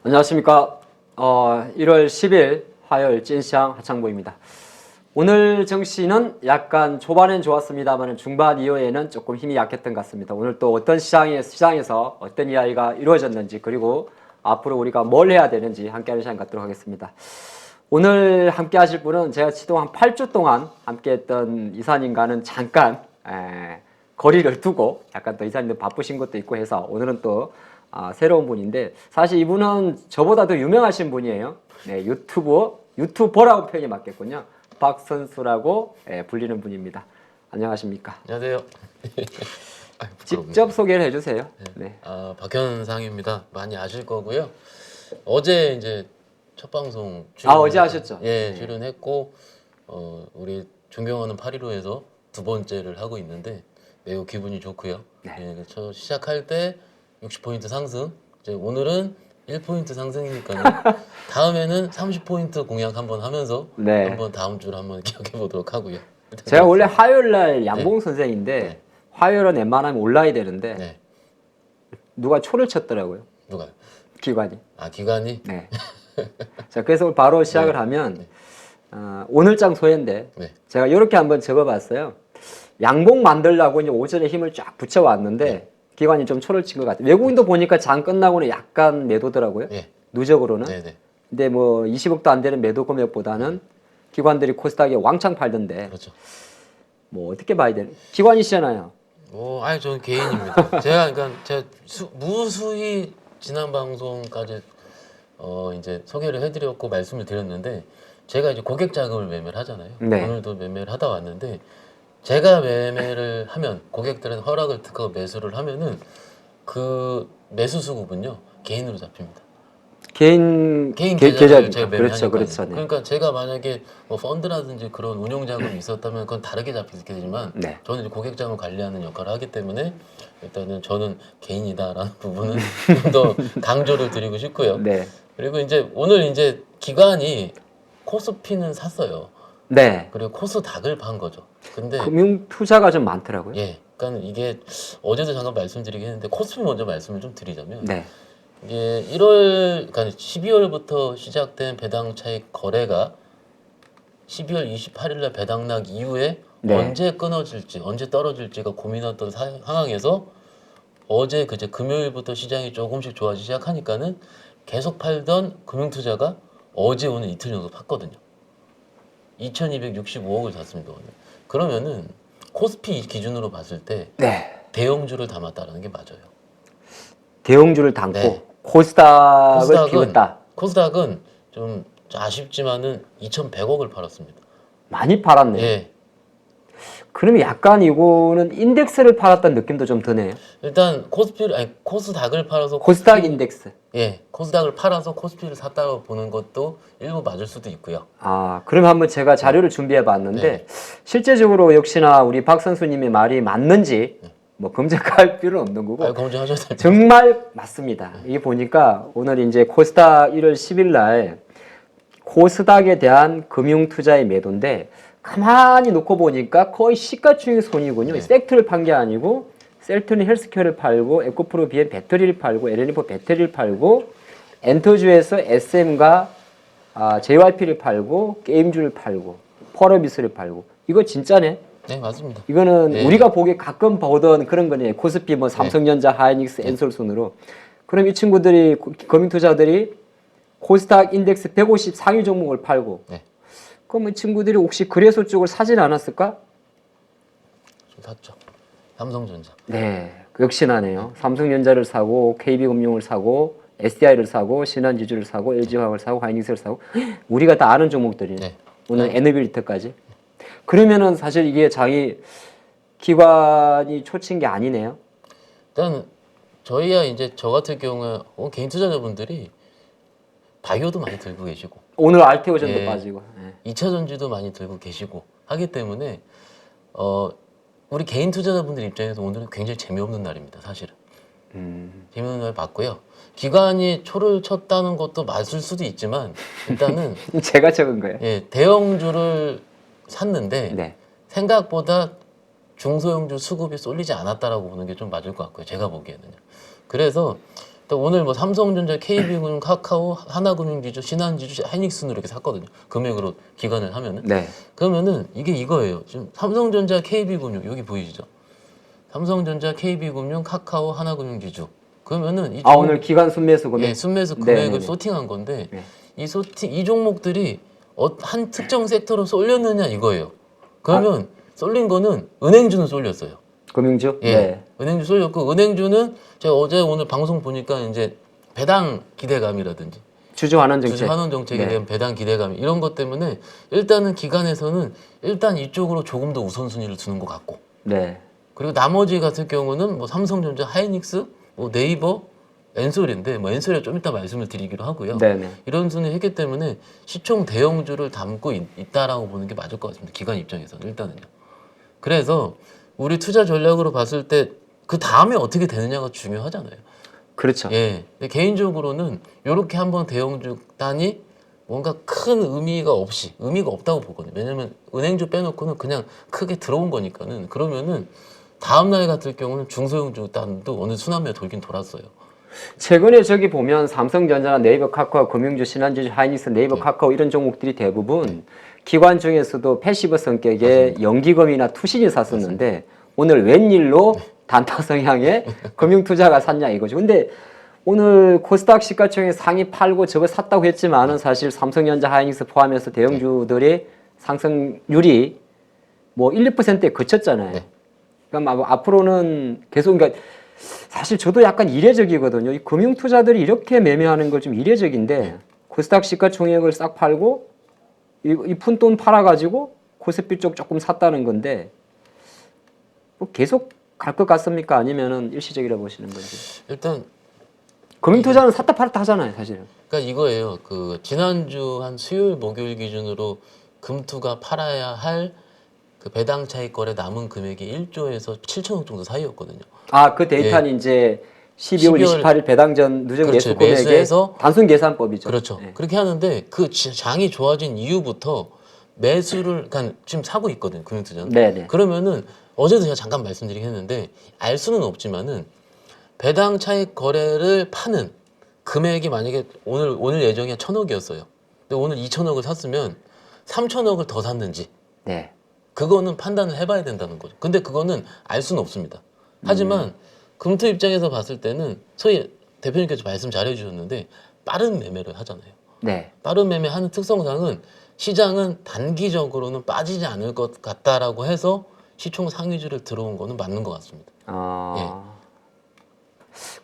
안녕하십니까. 1월 10일 화요일 찐시황 하창보입니다. 오늘 증시는 약간 초반엔 좋았습니다만 중반 이후에는 조금 힘이 약했던 것 같습니다. 오늘 또 어떤 시장에서 어떤 이야기가 이루어졌는지 그리고 앞으로 우리가 뭘 해야 되는지 함께하는 시간 갖도록 하겠습니다. 오늘 함께 하실 분은 제가 지동 한 8주 동안 함께 했던 이사님과는 잠깐 거리를 두고 약간 또 이사님도 바쁘신 것도 있고 해서 오늘은 또 새로운 분인데 사실 이분은 저보다 더 유명하신 분이에요. 네, 유튜버라고 표현이 맞겠군요. 박선수라고 불리는 분입니다. 안녕하십니까? 안녕하세요. 직접 소개를 해주세요. 네. 박현상입니다. 많이 아실 거고요. 어제 이제 첫 방송 어제 하셨죠? 예, 출연했고 우리 존경하는 815에서 두 번째를 하고 있는데 매우 기분이 좋고요. 네. 예, 저 시작할 때 60포인트 상승. 이제 오늘은 1포인트 상승이니까요. 다음에는 30포인트 공약 한번 하면서 네. 한번 다음 주를 한번 기억해 보도록 하고요. 제가 원래 화요일 날 양봉 선생인데 화요일은 웬만하면 올라야 되는데 네. 누가 초를 쳤더라고요. 누가요? 기관이. 기관이? 네. 자, 그래서 바로 시작을 하면 오늘장 소회인데 네. 제가 이렇게 한번 적어봤어요. 양봉 만들려고 이제 오전에 힘을 쫙 붙여왔는데 기관이 좀 초를 친 것 같아요. 외국인도 보니까 장 끝나고는 약간 매도더라고요. 누적으로는. 네네. 근데 뭐 20억도 안 되는 매도 금액보다는 기관들이 코스닥에 왕창 팔던데. 그렇죠. 뭐 어떻게 봐야 되나? 기관이시잖아요. 저는 개인입니다. 제가 무수히 지난 방송까지 이제 소개를 해드렸고 말씀을 드렸는데 제가 이제 고객 자금을 매매를 하잖아요. 네. 오늘도 매매를 하다 왔는데 제가 매매를 하면 고객들은 허락을 듣고 매수를 하면은 그 매수 수급은요 개인으로 잡힙니다. 개인 계좌를 제가 그렇죠, 매매하니까요. 그렇죠. 네. 그러니까 제가 만약에 뭐 펀드라든지 그런 운용 자금이 있었다면 그건 다르게 잡히게 되지만 네. 저는 이제 고객 자금을 관리하는 역할을 하기 때문에 일단은 저는 개인이다라는 부분은 좀 더 강조를 드리고 싶고요. 네. 그리고 이제 오늘 이제 기관이 코스피는 샀어요. 네. 그리고 코스닥을 판 거죠. 근데 금융 투자가 좀 많더라고요. 예, 그러니까 이게 어제도 잠깐 말씀드리긴 했는데 코스피 먼저 말씀을 좀 드리자면 네. 이게 그러니까 12월부터 시작된 배당 차익 거래가 12월 28일 날 배당락 이후에 네. 언제 끊어질지, 언제 떨어질지가 고민했던 상황에서 어제 그제 금요일부터 시장이 조금씩 좋아지기 시작하니까는 계속 팔던 금융투자가 어제 오늘 이틀 정도 팠거든요. 2,265억을 샀습니다. 오늘. 그러면은 코스피 기준으로 봤을 때 네. 대형주를 담았다는 게 맞아요. 대형주를 담고 네. 코스닥을 비웠다. 코스닥은 좀 아쉽지만은 2,100억을 팔았습니다. 많이 팔았네요. 예. 그러면 약간 이거는 인덱스를 팔았다는 느낌도 좀 드네요. 일단 코스닥을 팔아서 코스닥 인덱스. 예, 코스닥을 팔아서 코스피를 샀다고 보는 것도 일부 맞을 수도 있고요. 그럼 한번 제가 자료를 준비해 봤는데 네. 실제적으로 역시나 우리 박 선수님의 말이 맞는지 뭐 검증할 필요는 없는 거고 검증하셔도 됩니다. 정말 맞습니다. 이게 보니까 오늘 이제 코스닥 1월 10일 날 코스닥에 대한 금융 투자의 매도인데 가만히 놓고 보니까 거의 시가총액 손이군요. 네. 섹트를 판 게 아니고 셀트리 헬스케어를 팔고 에코프로 비엔 배터리를 팔고 LNF 배터리를 팔고 엔터주에서 SM과 JYP를 팔고 게임주를 팔고 펄어비스를 팔고 이거 진짜네. 네, 맞습니다. 이거는 네. 우리가 보기 가끔 보던 그런 거네. 코스피 뭐 삼성전자, 하이닉스, 엔솔 순으로. 그럼 이 친구들이 금융투자들이 코스닥 인덱스 150 상위 종목을 팔고 그럼 이 친구들이 혹시 거래소 쪽을 사진 않았을까? 좀 샀죠. 삼성전자. 네, 역시나네요. 삼성전자를 사고 KB금융을 사고 SDI를 사고 신한지주를 사고 LG화학을 사고 하이닉스를 사고 우리가 다 아는 종목들이네. 네. 오늘 에너빌리터까지. 그러면은 사실 이게 자기 기관이 초친 게 아니네요. 일단 저희야 이제 저 같은 경우에 개인 투자자분들이 바이오도 많이 들고 계시고 오늘 알테오전도 빠지고. 2차 전지도 많이 들고 계시고 하기 때문에 우리 개인 투자자분들 입장에서 오늘은 굉장히 재미없는 날입니다. 사실은. 재미없는 날 맞고요. 기관이 초를 쳤다는 것도 맞을 수도 있지만 일단은 제가 적은 거예요. 대형주를 샀는데 네. 생각보다 중소형주 수급이 쏠리지 않았다라고 보는 게 좀 맞을 것 같고요. 제가 보기에는요. 그래서 또 오늘 뭐 삼성전자, KB금융, 카카오, 하나금융지주, 신한지주, 하이닉스는 이렇게 샀거든요. 금액으로 기간을 하면은. 네. 그러면은 이게 이거예요. 지금 삼성전자, KB금융 여기 보이시죠? 삼성전자, KB금융, 카카오, 하나금융지주. 그러면은 이 오늘 기간 순매수 금액. 예, 순매수 네, 금액을 네, 네. 소팅한 건데 네. 이 종목들이 한 특정 섹터로 쏠렸느냐 이거예요. 그러면 쏠린 거는 은행주는 쏠렸어요. 금융주? 예, 네. 은행주 쏠렸고 은행주는 제가 어제 오늘 방송 보니까 이제 배당 기대감이라든지 주주환원 정책. 주주환원 정책에 네. 대한 배당 기대감 이런 것 때문에 일단은 기관에서는 일단 이쪽으로 조금 더 우선순위를 두는 것 같고 네. 그리고 나머지 같은 경우는 뭐 삼성전자, 하이닉스, 뭐 네이버, 엔솔인데 뭐 엔솔에 좀 이따 말씀을 드리기로 하고요. 네네. 이런 순위 했기 때문에 시총 대형주를 담고 있다라고 보는 게 맞을 것 같습니다. 기관 입장에서는 일단은요. 그래서 우리 투자 전략으로 봤을 때 그 다음에 어떻게 되느냐가 중요하잖아요. 그렇죠. 예. 근데 개인적으로는 이렇게 한번 대형주 단이 뭔가 큰 의미가 없다고 보거든요. 왜냐면 은행주 빼놓고는 그냥 크게 들어온 거니까는 그러면은 다음 날 같은 경우는 중소형주 단도 어느 순환매 돌긴 돌았어요. 최근에 저기 보면 삼성전자나 네이버, 카카오, 금융주, 신한지주, 하이닉스, 네이버, 네. 카카오 이런 종목들이 대부분 기관 중에서도 패시브 성격의 연기금이나 투신이 샀었는데 오늘 웬일로 단타 성향의 금융투자가 샀냐 이거죠. 근데 오늘 코스닥 시가총액 상위 팔고 저거 샀다고 했지만은 사실 삼성전자, 하이닉스 포함해서 대형주들의 상승률이 뭐 1, 2%에 그쳤잖아요. 네. 그러니까 앞으로는 계속 그러니까 사실 저도 약간 이례적이거든요. 이 금융 투자들이 이렇게 매매하는 걸 좀 이례적인데 코스닥 시가총액을 싹 팔고 이 푼돈 팔아가지고 코스피 쪽 조금 샀다는 건데 뭐 계속 갈 것 같습니까? 아니면은 일시적이라 보시는 건지? 일단 금융 투자는 샀다 팔았다 하잖아요, 사실은. 그러니까 이거예요. 그 지난주 한 수요일 목요일 기준으로 금투가 팔아야 할 그 배당 차익 거래 남은 금액이 1조에서 7천억 정도 사이였거든요. 그 데이터는 이제 12월 28일 배당 전 누적 그렇죠. 매수 금액의 매수해서 단순 계산법이죠. 그렇죠. 네. 그렇게 하는데 그 장이 좋아진 이후부터 매수를 그러니까 지금 사고 있거든요. 금융투자는. 네네. 그러면은 어제도 제가 잠깐 말씀드리긴 했는데 알 수는 없지만은 배당 차익 거래를 파는 금액이 만약에 오늘 예정이 1,000억이었어요. 근데 오늘 2,000억을 샀으면 3,000억을 더 샀는지 네. 그거는 판단을 해봐야 된다는 거죠. 근데 그거는 알 수는 없습니다. 하지만 금투 입장에서 봤을 때는 소위 대표님께서 말씀 잘 해주셨는데 빠른 매매를 하잖아요. 네. 빠른 매매하는 특성상은 시장은 단기적으로는 빠지지 않을 것 같다라고 해서 시총 상위주를 들어온 거는 맞는 것 같습니다.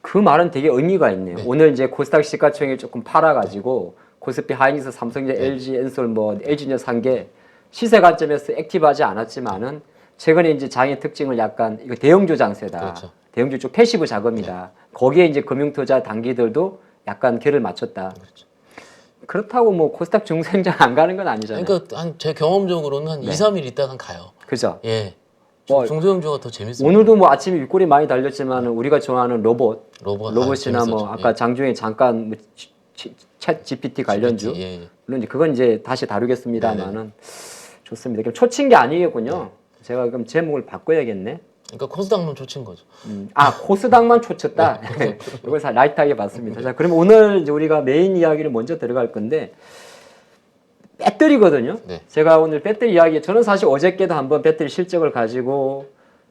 그 말은 되게 의미가 있네요. 네. 오늘 이제 코스닥 시가총액 조금 팔아가지고 코스피, 하이닉스, 삼성전자, LG, 엔솔, 뭐 LG전자 산 게 시세 관점에서 액티브하지 않았지만은 최근에 이제 장의 특징을 약간 이거 대형주 장세다. 그렇죠. 대형주 쪽 패시브 자금이다. 거기에 이제 금융투자 단기들도 약간 결을 맞췄다. 그렇죠. 그렇다고 뭐 코스닥 중생장 안 가는 건 아니잖아요. 그러니까 한 제 경험적으로는 한 2, 3일 있다가 가요. 그죠? 예. 뭐 중소형주가 더 재밌어요. 오늘도 뭐 아침에 윗골이 많이 달렸지만 우리가 좋아하는 로봇이나 재밌었죠. 뭐 아까 예. 장중에 잠깐 뭐 챗 GPT 관련주 GPT, 예. 물론 이제 그건 이제 다시 다루겠습니다만은 좋습니다. 그럼 초친 게 아니겠군요. 제가 그럼 제목을 바꿔야겠네. 그러니까 코스닥만 쫓은 거죠. 코스닥만 초쳤다. 이걸 라이트하게 봤습니다. 자, 그럼 오늘 이제 우리가 메인 이야기를 먼저 들어갈 건데 배터리거든요. 네. 제가 오늘 배터리 이야기 저는 사실 어저께도 한번 배터리 실적을 가지고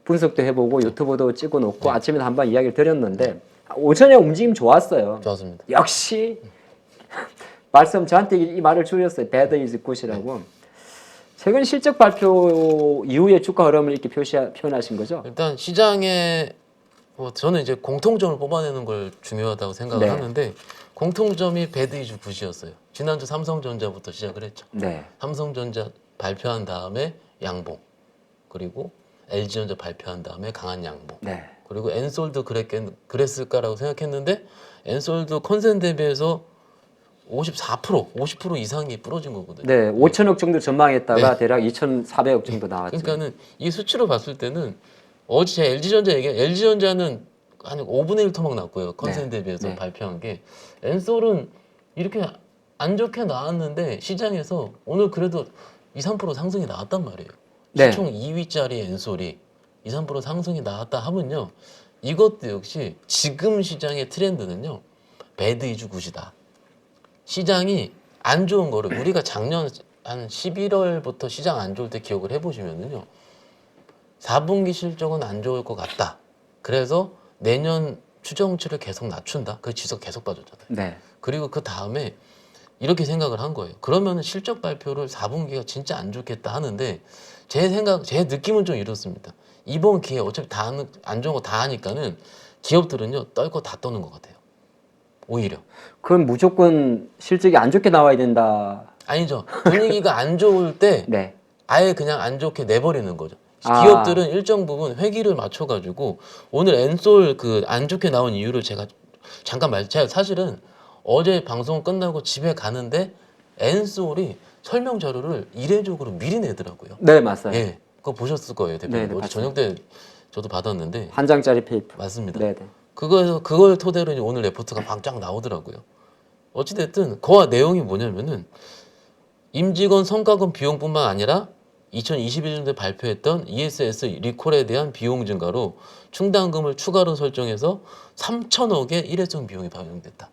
분석도 해보고 유튜브도 찍어놓고 아침에도 한번 이야기를 드렸는데 오전에 움직임 좋았어요. 좋았습니다. 역시 말씀 저한테 이 말을 주셨어요. Bad is good이라고. 최근 실적 발표 이후에 주가 흐름을 이렇게 표현하신 거죠? 일단 시장에 뭐 저는 이제 공통점을 뽑아내는 걸 중요하다고 생각을 네. 하는데 공통점이 배드이주 굿이었어요. 지난주 삼성전자부터 시작을 했죠. 네. 삼성전자 발표한 다음에 양봉 그리고 LG전자 발표한 다음에 강한 양봉 네. 그리고 엔솔도 그랬을까라고 생각했는데 엔솔도 컨센 대비해서 50% 이상이 부러진 거거든요. 네, 5천억 정도 전망했다가 네. 대략 2,400억 정도 나왔죠. 그러니까는 이 수치로 봤을 때는 어제 LG전자 LG전자는 한 5분의 1 토막 났고요. 컨센 네. 대비해서 네. 발표한 게 엔솔은 이렇게 안 좋게 나왔는데 시장에서 오늘 그래도 2, 3% 상승이 나왔단 말이에요. 네. 시총 2위짜리 엔솔이 2, 3% 상승이 나왔다 하면요. 이것도 역시 지금 시장의 트렌드는요. 배드 이주 굿이다. 시장이 안 좋은 거를 우리가 작년 한 11월부터 시장 안 좋을 때 기억을 해보시면은요. 4분기 실적은 안 좋을 것 같다. 그래서 내년 추정치를 계속 낮춘다. 그 지수가 계속 빠졌잖아요. 네. 그리고 그 다음에 이렇게 생각을 한 거예요. 그러면 실적 발표를 4분기가 진짜 안 좋겠다 하는데 제 느낌은 좀 이렇습니다. 이번 기회에 어차피 다 안 좋은 거 다 하니까는 기업들은요 떨 거 다 떠는 것 같아요. 오히려. 그럼 무조건 실적이 안 좋게 나와야 된다. 아니죠. 분위기가 안 좋을 때 네. 아예 그냥 안 좋게 내버리는 거죠. 아. 기업들은 일정 부분 회기를 맞춰가지고 오늘 엔솔 그 안 좋게 나온 이유를 제가 제가 사실은 어제 방송 끝나고 집에 가는데 엔솔이 설명 자료를 이례적으로 미리 내더라고요. 네, 맞아요. 예, 그거 보셨을 거예요, 대표님. 네, 어제 봤어요. 저녁 때 저도 받았는데 한 장짜리 페이퍼. 맞습니다. 네, 네. 그걸 토대로 이제 오늘 레포트가 쫙 나오더라고요. 어찌됐든 그 내용이 뭐냐면은 임직원 성과금 비용뿐만 아니라 2021년도에 발표했던 ESS 리콜에 대한 비용 증가로 충당금을 추가로 설정해서 3천억의 일회성 비용이 반영됐다.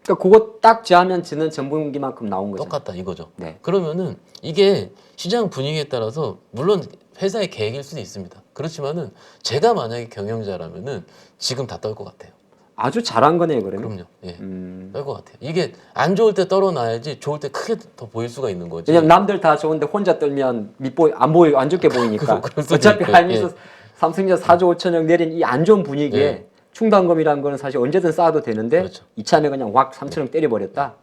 그러니까 그거 딱 제하면 지는 전분기만큼 나온 거죠. 똑같다 이거죠. 네. 그러면은 이게 시장 분위기에 따라서 물론 회사의 계획일 수도 있습니다. 그렇지만은 제가 만약에 경영자라면은 지금 다 떨 것 같아요. 아주 잘한 거네요, 그러면. 그럼요. 예. 떨 것 같아요. 이게 안 좋을 때 떨어놔야지 좋을 때 크게 더 보일 수가 있는 거지. 왜냐면 남들 다 좋은데 혼자 떨면 안 좋게 보이니까. 그럴 수도 어차피 있고, 하면서 예. 삼성전자 4조 5천억 내린 이 안 좋은 분위기에 예. 충당금이라는 거는 사실 언제든 쌓아도 되는데 그렇죠. 이참에 그냥 확 3천억 때려버렸다.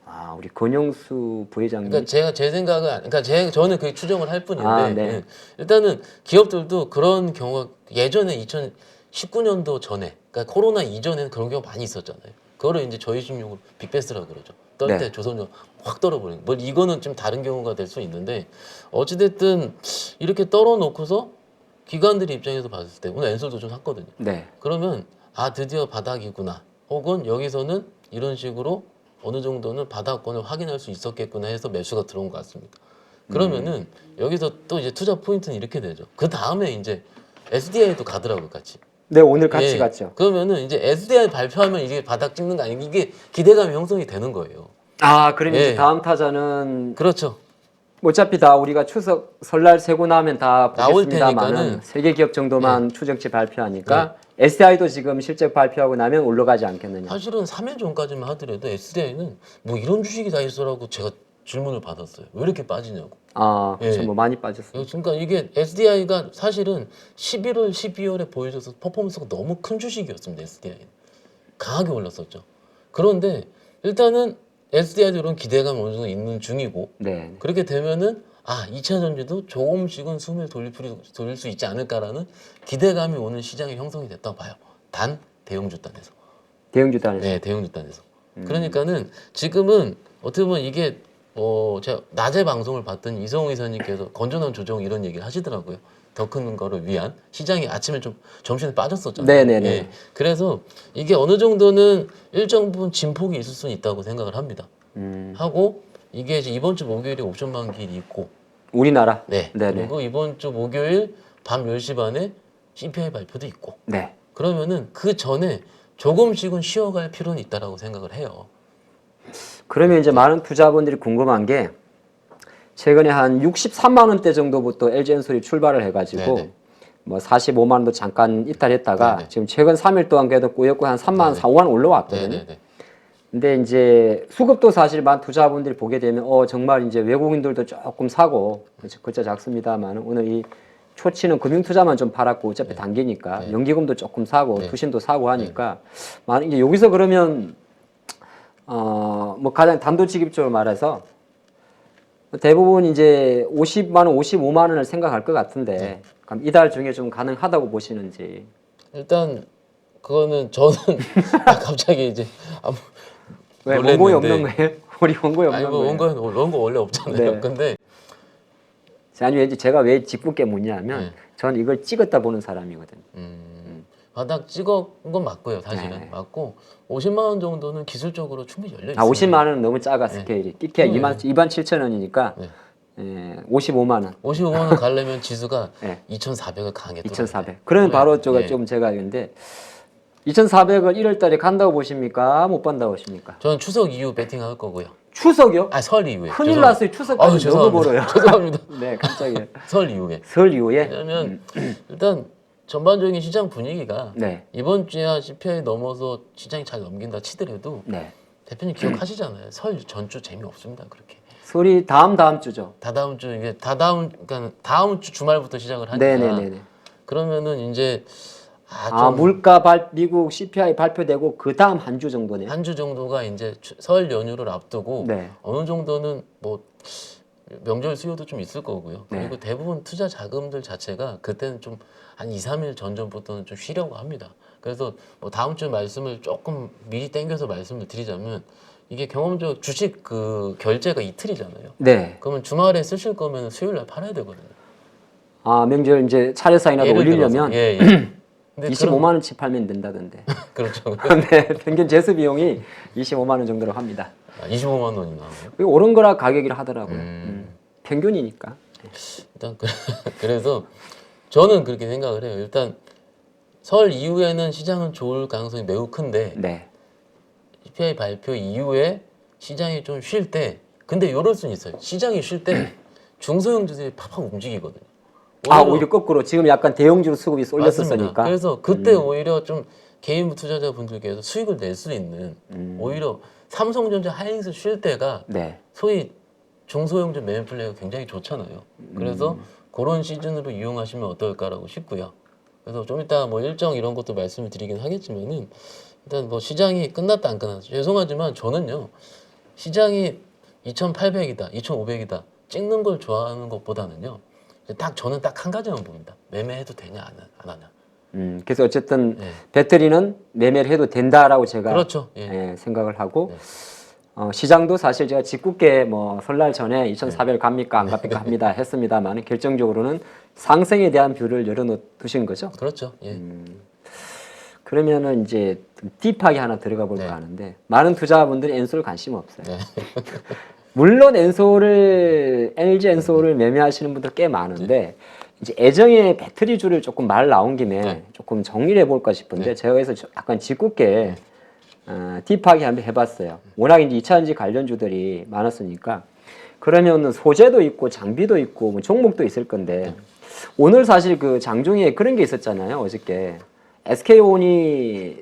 아, 우리 권영수 부회장님. 그러니까 제 생각은 저는 그 추정을 할 뿐인데 아, 네. 예. 일단은 기업들도 그런 경우가 예전에 2019년도 전에 그러니까 코로나 이전에는 그런 경우가 많이 있었잖아요. 그거를 이제 저희 신용으로 빅베스라고 그러죠. 떨 때 네. 조선전 확 떨어버리는. 뭐 이거는 좀 다른 경우가 될 수 있는데 어찌됐든 이렇게 떨어놓고서 기관들의 입장에서 봤을 때 오늘 엔솔도 좀 샀거든요. 네. 그러면 아 드디어 바닥이구나. 혹은 여기서는 이런 식으로 어느 정도는 바닥권을 확인할 수 있었겠구나 해서 매수가 들어온 것 같습니다. 그러면은 여기서 또 이제 투자 포인트는 이렇게 되죠. 그 다음에 이제 SDI도 가더라고요, 같이. 네, 오늘 같이 예. 갔죠. 그러면은 이제 SDI 발표하면 이게 바닥 찍는 거 아니에요? 이게 기대감이 형성이 되는 거예요. 아, 그럼 이제 예. 다음 타자는 그렇죠. 어차피 다 우리가 추석 설날 세고 나면 다 나올 보겠습니다만은 테니까는. 세 개 기업 정도만 추정치 발표하니까 SDI도 지금 실적 발표하고 나면 올라가지 않겠느냐. 사실은 3일 전까지만 하더라도 SDI는 뭐 이런 주식이 다 있어라고 제가 질문을 받았어요. 왜 이렇게 빠지냐고. 아, 그렇죠. 예. 뭐 많이 빠졌어요. 그러니까 이게 SDI가 사실은 11월, 12월에 보여줘서 퍼포먼스가 너무 큰 주식이었습니다. SDI는 강하게 올랐었죠. 그런데 일단은 SDI도 이런 기대감이 어느 정도 있는 중이고 네. 그렇게 되면은 아 2차 전지도 조금씩은 숨을 돌릴 수 있지 않을까라는 기대감이 오는 시장이 형성이 됐다고 봐요. 단 대형주 단에서. 대형주 단에서. 네, 대형주 단에서. 그러니까는 지금은 어떻게 보면 이게 제가 낮에 방송을 봤더니 이성우 이사님께서 건전한 조정 이런 얘기를 하시더라고요. 더 큰 거를 위한 시장이 아침에 좀 점심에 빠졌었잖아요. 네네네. 예. 그래서 이게 어느 정도는 일정 부분 진폭이 있을 수는 있다고 생각을 합니다. 하고 이게 이제 이번 주 목요일에 옵션 만기일이 있고, 우리나라. 네. 네네. 그리고 이번 주 목요일 밤 10시 반에 CPI 발표도 있고, 네. 그러면은 그 전에 조금씩은 쉬어갈 필요는 있다라고 생각을 해요. 그러면 이제 많은 투자분들이 궁금한 게 최근에 한 63만 원대 정도부터 LG엔솔이 출발을 해가지고 네네. 뭐 45만 원도 잠깐 이탈했다가 네네. 지금 최근 3일 동안 계속 꼬였고 한 3만 원, 4, 5만 원 올라왔거든요. 네네네. 근데 이제 수급도 사실 많은 투자분들이 보게 되면 정말 이제 외국인들도 조금 사고 글자 작습니다만 오늘 이 초치는 금융투자만 좀 팔았고 어차피 단기니까 연기금도 조금 사고 투신도 사고 하니까 이제 여기서 그러면 뭐 가장 단도직입적으로 말해서 대부분 이제 50만 원, 55만 원을 생각할 것 같은데 그럼 이달 중에 좀 가능하다고 보시는지. 일단 그거는 저는 갑자기 이제 왜 놀랬는데. 원고에 없는 거예요? 우리 원고에 없는 아니 뭐 거예요? 원고 원래 없잖아요. 네. 근데 아니 왠지 제가 왜 직분께 묻냐면 저는 이걸 찍었다 보는 사람이거든요. 바닥 찍은 건 맞고요. 사실은 네. 맞고 50만 원 정도는 기술적으로 충분히 열려 있어요. 50만 원은 너무 작아 스케일이. 끼케야 네. 2만 7천 원이니까 네. 예, 55만 원. 55만 원 가려면 지수가 예. 2,400을 강하게 2,400. 그러면 바로 예. 좀 제가 알겠는데 2,400을 1월 달에 간다고 보십니까? 못 간다고 보십니까? 저는 추석 이후 배팅할 거고요. 추석이요? 아, 설 이후에. 큰일 죄송합니다. 났어요. 추석까지 너무 벌어요. 죄송합니다. 네, 깜짝이야. 설 이후에. 설 이후에? 왜냐면 일단 전반적인 시장 분위기가 네. 이번 주야 CPI 넘어서 시장이 잘 넘긴다 치더라도 네. 대표님 기억하시잖아요. 설 전주 재미없습니다. 그렇게. 설이 다음 주죠. 다다음 주 이게 그러니까 다음 주 주말부터 시작을 하니까. 네네네. 그러면 이제 물가 미국 CPI 발표되고 그 다음 한 주 정도네요. 한 주 정도가 이제 설 연휴를 앞두고 네. 어느 정도는 뭐 명절 수요도 좀 있을 거고요. 네. 그리고 대부분 투자 자금들 자체가 그때는 좀 한 2, 3일 전부터는 좀 쉬려고 합니다. 그래서 뭐 다음 주 말씀을 조금 미리 땡겨서 말씀을 드리자면 이게 경험적 주식 그 결제가 이틀이잖아요. 네. 그러면 주말에 쓰실 거면 수요일 날 팔아야 되거든요. 명절 이제 차례상이라도 예를 올리려면 들어서. 예. 근데 25만 원치 팔면 된다던데. 그렇죠. 네, 평균 제수 비용이 25만 원 정도로 합니다. 25만 원이 나와요. 그게 오른 거라 가격이라 하더라고요. 평균이니까. 일단 그래서 저는 그렇게 생각을 해요. 일단 설 이후에는 시장은 좋을 가능성이 매우 큰데 네. CPI 발표 이후에 시장이 좀 쉴 때 근데 이럴 수는 있어요. 시장이 쉴 때 중소형주들이 팍팍 움직이거든요. 오히려 거꾸로 지금 약간 대형주 수급이 쏠렸었으니까. 맞습니다. 그래서 그때 오히려 좀 개인 투자자분들께서 수익을 낼 수 있는 오히려 삼성전자 하이닉스 쉴 때가 네. 소위 중소형주 매매 플레이가 굉장히 좋잖아요. 그래서 그런 시즌으로 이용하시면 어떨까라고 싶고요. 그래서 좀 이따 뭐 일정 이런 것도 말씀을 드리긴 하겠지만은 일단 뭐 시장이 끝났다 안 끝났다 죄송하지만 저는요 시장이 2,800이다, 2,500이다 찍는 걸 좋아하는 것보다는요 저는 딱 한 가지만 봅니다. 매매해도 되냐 안 하냐. 그래서 어쨌든 네. 배터리는 매매를 해도 된다라고 제가 그렇죠. 예. 생각을 하고 네. 시장도 사실 제가 짓궂게 뭐 설날 전에 2,400 갑니까 안 갑니까 합니다 했습니다만 결정적으로는 상승에 대한 뷰를 열어두신 거죠. 그렇죠. 예. 그러면은 이제 딥하게 하나 들어가 볼까 네. 하는데 많은 투자자분들이 엔솔 관심 없어요. 네. 물론 LG 엔솔을 매매하시는 분들 꽤 많은데 이제 애정의 배터리주를 조금 말 나온 김에 네. 조금 정리를 해볼까 싶은데 네. 제가 그래서 약간 짓궂게 딥하게 한번 해봤어요. 워낙 이제 2차전지 관련주들이 많았으니까 그러면 소재도 있고 장비도 있고 뭐 종목도 있을 건데 오늘 사실 그 장중에 그런 게 있었잖아요. 어저께 SK온이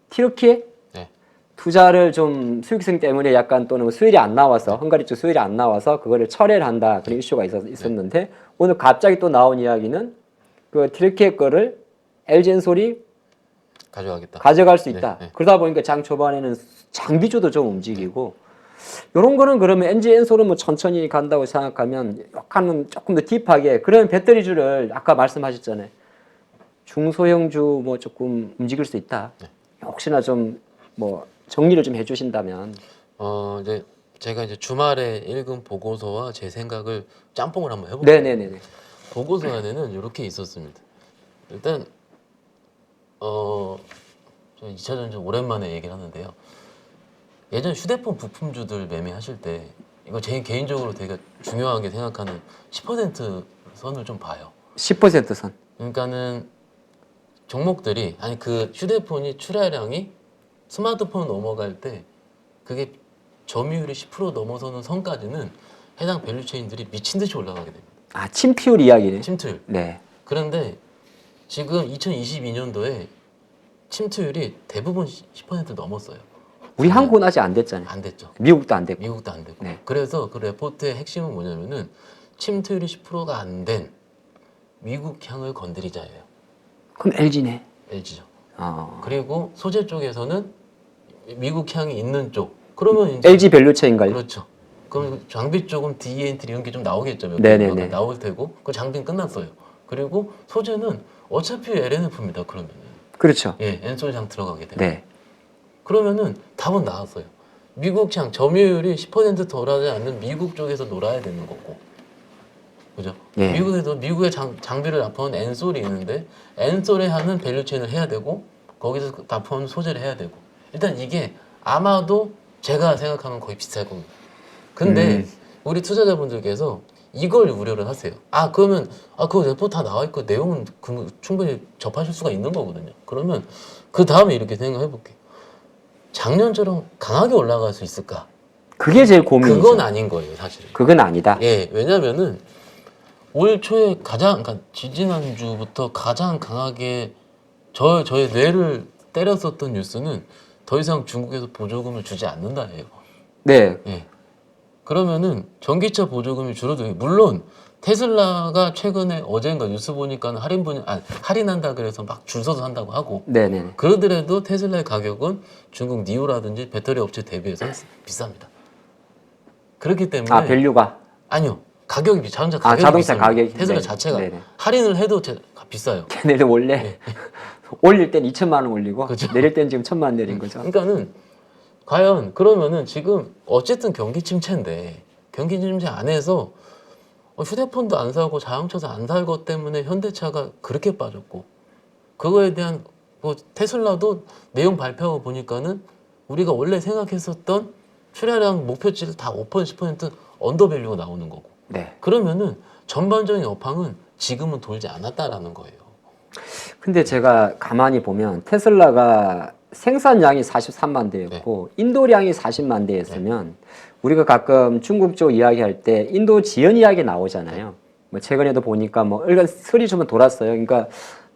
튀르키예 네. 투자를 좀 수익성 때문에 약간 또는 수율이 안 나와서 헝가리 쪽 수율이 안 나와서 그거를 철회를 한다 그런 이슈가 있었는데 오늘 갑자기 또 나온 이야기는 그 튀르키예 거를 LG엔솔이 가져갈 수 있다. 네. 그러다 보니까 장 초반에는 장비주도 좀 움직이고 이런 거는 그러면 LG엔솔은 뭐 천천히 간다고 생각하면 약간은 조금 더 딥하게 그런 배터리주를 아까 말씀하셨잖아요. 중소형주 뭐 조금 움직일 수 있다. 네. 혹시나 좀 뭐 정리를 좀 해주신다면. 이제 제가 이제 주말에 읽은 보고서와 제 생각을 짬뽕을 한번 해볼게요. 네네네. 보고서 안에는 이렇게 있었습니다. 일단 저 2차전지 오랜만에 얘기를 하는데요. 예전 휴대폰 부품주들 매매하실 때 이거 제 개인적으로 되게 중요하게 생각하는 10% 선을 좀 봐요. 10% 선. 그러니까는 종목들이 그 휴대폰이 출하량이 스마트폰 넘어갈 때 그게 점유율이 10% 넘어서는 선까지는 해당 밸류체인들이 미친 듯이 올라가게 됩니다. 침투율 이야기네. 침투율. 네. 그런데 지금 2022년도에 침투율이 대부분 10% 넘었어요. 우리 한국은 아직 안 됐잖아요. 안 됐죠. 미국도 안 됐고. 미국도 안 되고. 네. 그래서 그 레포트의 핵심은 뭐냐면은 침투율이 10%가 안 된 미국향을 건드리자예요. 그럼 LG네. LG죠. 어. 그리고 소재 쪽에서는 미국향이 있는 쪽. 그러면 이제 LG 밸류체인가요? 그렇죠. 그럼 장비 쪽은 DENT 이런 게 좀 나오겠죠. 몇 네네네. 개가 나올 테고. 그 장비는 끝났어요. 그리고 소재는 어차피 LNF입니다. 그러면은. 그렇죠. 예, 엔솔장 들어가게 돼요. 네. 그러면은 답은 나왔어요. 미국향 점유율이 10% 덜하지 않는 미국 쪽에서 놀아야 되는 거고, 그죠? 예. 미국의 장비를 납품하는 엔솔이 있는데 엔솔에 하는 밸류체인을 해야 되고 거기서 납품하는 소재를 해야 되고 일단 이게 아마도 제가 생각하는 거의 비슷할 겁니다. 근데 우리 투자자분들께서 이걸 우려를 하세요. 그러면 그거 레포트 다 나와 있고 내용은 충분히 접하실 수가 있는 거거든요. 그러면 그 다음에 이렇게 생각해 볼게요. 작년처럼 강하게 올라갈 수 있을까? 그게 제일 고민이죠. 그건 아닌 거예요, 사실은. 그건 아니다. 예, 왜냐면은 올 초에 그러니까 지지난주부터 가장 강하게 저의 뇌를 때렸었던 뉴스는 더 이상 중국에서 보조금을 주지 않는다예요. 네. 예. 그러면은 전기차 보조금이 줄어들고, 물론 테슬라가 최근에 어젠가 뉴스 보니까 할인한다 그래서 막 줄 서서 산다고 하고, 네네. 그러더라도 테슬라의 가격은 중국 니오라든지 배터리 업체 대비해서 비쌉니다. 그렇기 때문에 밸류가. 아니요, 가격이 자동차 가격이 자동차 비쌉니다. 가격이. 테슬라 네. 자체가 네네. 할인을 해도 비싸요. 걔네들 원래 올릴 땐 2천만 원 올리고 그죠. 내릴 땐 지금 1천만 원 내린 거죠. 그러니까는 과연 그러면은 지금 어쨌든 경기 침체인데 경기 침체 안에서 휴대폰도 안 사고 자동차도 안 살 것 때문에 현대차가 그렇게 빠졌고, 그거에 대한 테슬라도 내용 발표하고 보니까는 우리가 원래 생각했었던 출하량 목표치를 다 5%, 10% 언더밸류가 나오는 거고. 네. 그러면은 전반적인 업황은 지금은 돌지 않았다라는 거예요. 근데 제가 가만히 보면 테슬라가 생산량이 43만 대였고 인도량이 40만 대였으면 우리가 가끔 중국 쪽 이야기할 때 인도 지연 이야기 나오잖아요. 뭐 최근에도 보니까 뭐 일간 설이 좀 돌았어요. 그러니까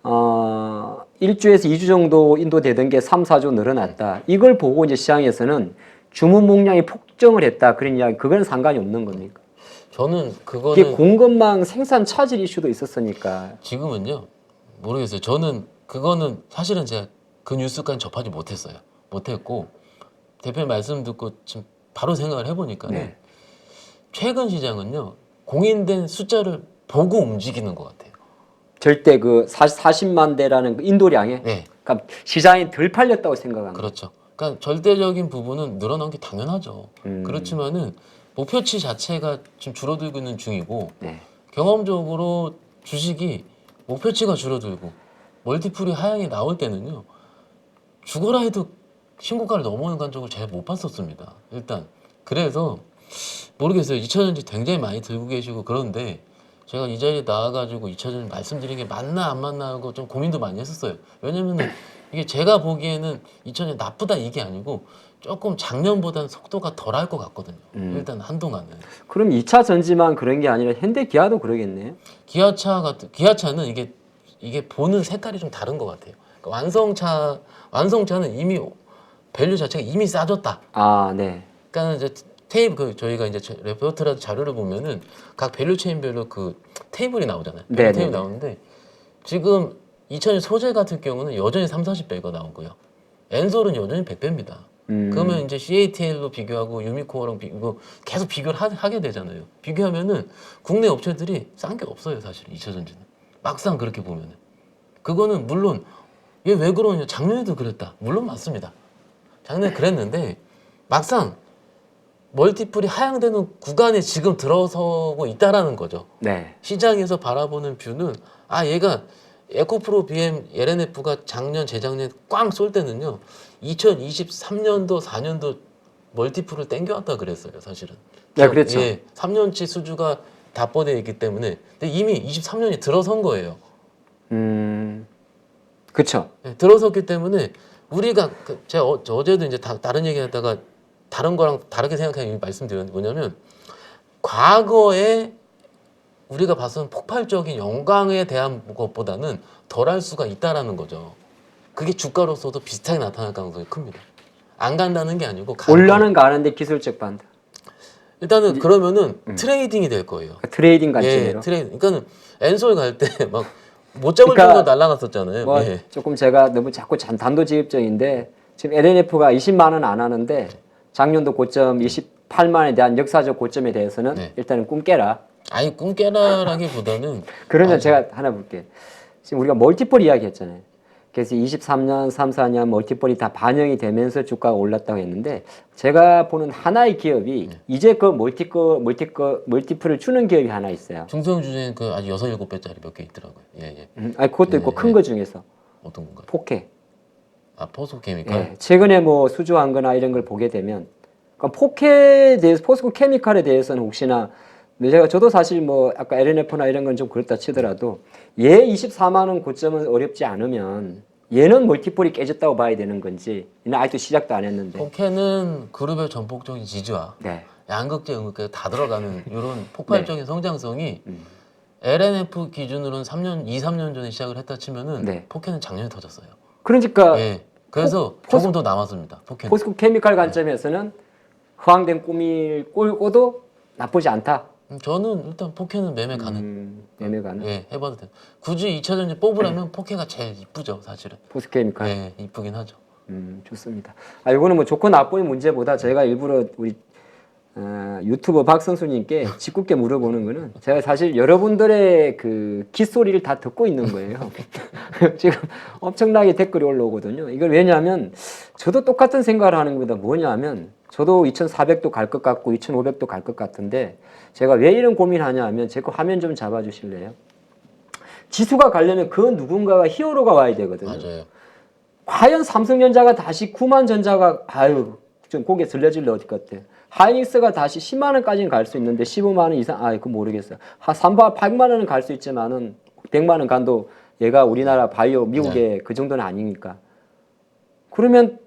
1주에서 2주 정도 인도 되던 게 3, 4주 늘어났다. 이걸 보고 이제 시장에서는 주문 목량이 폭증을 했다. 그런 이야기, 그건 상관이 없는 겁니까? 저는 이게 그거는 공급망 생산 차질 이슈도 있었으니까. 지금은요 모르겠어요. 저는 그거는 사실은 제가 그 뉴스까지 접하지 못했고 대표님 말씀 듣고 지금 바로 생각을 해보니까 네. 최근 시장은요 공인된 숫자를 보고 움직이는 것 같아요. 절대 그 40만 대라는 그 인도량에 네, 그러니까 시장이 덜 팔렸다고 생각합니다. 그렇죠. 그러니까 절대적인 부분은 늘어난 게 당연하죠. 음. 그렇지만은 목표치 자체가 지금 줄어들고 있는 중이고, 네. 경험적으로 주식이 목표치가 줄어들고 멀티플이 하향이 나올 때는요 죽어라 해도 신고가를 넘어간 적을 제가 못 봤었습니다. 일단 그래서 모르겠어요. 2차전지 굉장히 많이 들고 계시고 그런데 제가 이 자리에 나와가지고 2차전지 말씀드린 게 맞나 안 맞나 하고 좀 고민도 많이 했었어요. 왜냐면은 이게 제가 보기에는 2차전지 나쁘다 이게 아니고 조금 작년보다는 속도가 덜할 것 같거든요. 일단 한동안은. 그럼 2차 전지만 그런 게 아니라 현대 기아도 그러겠네요. 기아차는 이게 보는 색깔이 좀 다른 것 같아요. 그러니까 완성차는 이미 밸류 자체가 이미 싸졌다. 아, 네. 그러니까 이제 저희가 이제 레포트라도 자료를 보면은 각 밸류 체인별로 그 테이블이 나오잖아요. 네, 테이블이 네, 네. 나오는데 지금 2000년 소재 같은 경우는 여전히 3, 40배가 나오고요. 엔솔은 여전히 100배입니다. 그러면 이제 CATL로 비교하고 유미코어랑 계속 비교를 하게 되잖아요. 비교하면은 국내 업체들이 싼 게 없어요, 사실 2차 전지는. 막상 그렇게 보면은. 그거는 물론 얘 왜 그러냐? 작년에도 그랬다. 물론 맞습니다. 작년에 그랬는데 막상 멀티플이 하향되는 구간에 지금 들어서고 있다라는 거죠. 네. 시장에서 바라보는 뷰는 얘가 에코프로 BM LNF가 작년 재작년 꽝 쏠 때는요 2023년도 4년도 멀티플을 땡겨왔다 그랬어요 사실은. 네, 그렇죠. 3년치 수주가 답보되어 있기 때문에 근데 이미 23년이 들어선 거예요. 그렇죠. 들어섰기 때문에 우리가 제가 어제도 이제 다른 얘기하다가 다른 거랑 다르게 생각하는 말씀드렸는데 뭐냐면 과거에 우리가 봤던 폭발적인 영광에 대한 것보다는 덜할 수가 있다라는 거죠. 그게 주가로서도 비슷하게 나타날 가능성이 큽니다. 안 간다는 게 아니고 올라는 가는데 기술적 반등. 일단은 그러면은 트레이딩이 될 거예요. 트레이딩 관점으로. 그러니까는 엔솔 갈 때 막 못 잡을 그러니까 정도 날라갔었잖아요. 뭐 조금 제가 너무 자꾸 단도직입적인데 지금 LNF가 20만 원 안 하는데 작년도 고점 28만 원에 대한 역사적 고점에 대해서는 일단은 꿈 깨라. 아니 꿈 깨라라기보다는 그러면 제가 하나 볼게. 지금 우리가 멀티플 이야기했잖아요. 그래서 23년, 3, 4년 멀티플이 다 반영이 되면서 주가가 올랐다고 했는데 제가 보는 하나의 기업이 이제 그 멀티플을 주는 기업이 하나 있어요. 중소형 주제는 그 아주 6, 7배짜리 몇 개 있더라고요. 예. 아니 그것도 있고 큰 거 중에서 어떤 건가요? 포케. 포스코케미칼. 예, 최근에 뭐 수주한 거나 이런 걸 보게 되면 그러니까 포케에 대해서 포스코 케미칼에 대해서는 혹시나 근데 저도 사실 뭐 아까 LNF나 이런 건 좀 그렇다 치더라도 얘 24만 원 고점은 어렵지 않으면 얘는 멀티플이 깨졌다고 봐야 되는 건지 얘는 아직도 시작도 안 했는데. 포켓은 그룹의 전폭적인 지지와 네. 양극재, 음극재 다 들어가는 이런 폭발적인 성장성이 LNF 기준으로는 3년 전에 시작을 했다 치면은 네. 포켓은 작년에 터졌어요. 그러니까 예. 그래서 포- 조금 더 남았습니다. 포켓. 포스코 케미칼 관점에서는 허황된 꿈을 꾸고도 나쁘지 않다. 저는 일단 포켓은 매매 가능. 매매 가능. 예, 해봐도 돼요. 굳이 2차전지 뽑으려면 포켓가 제일 이쁘죠, 사실은. 포스코 케미칼. 예, 이쁘긴 하죠. 좋습니다. 이거는 뭐 좋고 나쁨의 문제보다 저희가 일부러 우리 유튜버 박선수님께 짓궂게 물어보는 거는 제가 사실 여러분들의 그 귓소리를 다 듣고 있는 거예요. 지금 엄청나게 댓글이 올라오거든요. 이걸 왜냐하면 저도 똑같은 생각을 하는 겁니다. 뭐냐면 저도 2,400도 갈 것 같고 2,500도 갈 것 같은데 제가 왜 이런 고민하냐 하면 제 거 화면 좀 잡아주실래요? 지수가 가려면 그 누군가가 히어로가 와야 되거든요. 맞아요. 과연 삼성전자가 다시 9만 전자가 좀 고개 들려질래 어디 같아. 하이닉스가 다시 10만 원까지는 갈 수 있는데 15만 원 이상 그거 모르겠어요. 한 800만 원은 갈 수 있지만은 100만 원 간도 얘가 우리나라 바이오 미국의 그 정도는 아니니까. 그러면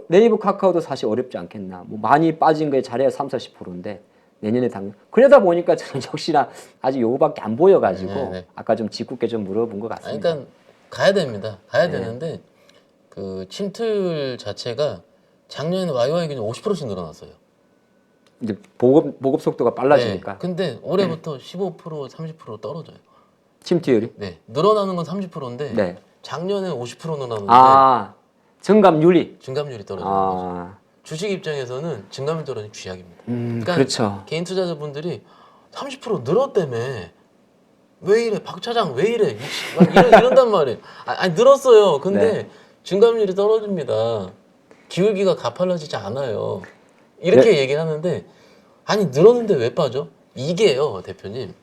네이버 카카오도 사실 어렵지 않겠나. 뭐 많이 빠진 거에 잘해야 30-40%인데 내년에 당연. 그러다 보니까 저는 역시나 아직 요거밖에 안 보여가지고 아까 좀 짓궂게 좀 물어본 것 같습니다. 그러니까 가야 됩니다. 가야 되는데 그 침틀 자체가 작년에 YY 기준 50%씩 늘어났어요. 이제 보급 속도가 빨라지니까. 네. 근데 올해부터 15% 30% 떨어져요. 침투율이. 네. 늘어나는 건 30%인데 네. 작년에 50% 늘어났는데 증감률이. 증감률이 떨어지는 거죠. 주식 입장에서는 증감률 떨어지는 쥐약입니다. 그러니까 그렇죠. 개인 투자자분들이 30% 늘었다며. 왜 이래? 박 차장 왜 이래? 막 이런단 말이에요. 아니 늘었어요. 근데 증감률이 떨어집니다. 기울기가 가팔라지지 않아요. 이렇게 얘기를 하는데 아니 늘었는데 왜 빠져? 이게요 대표님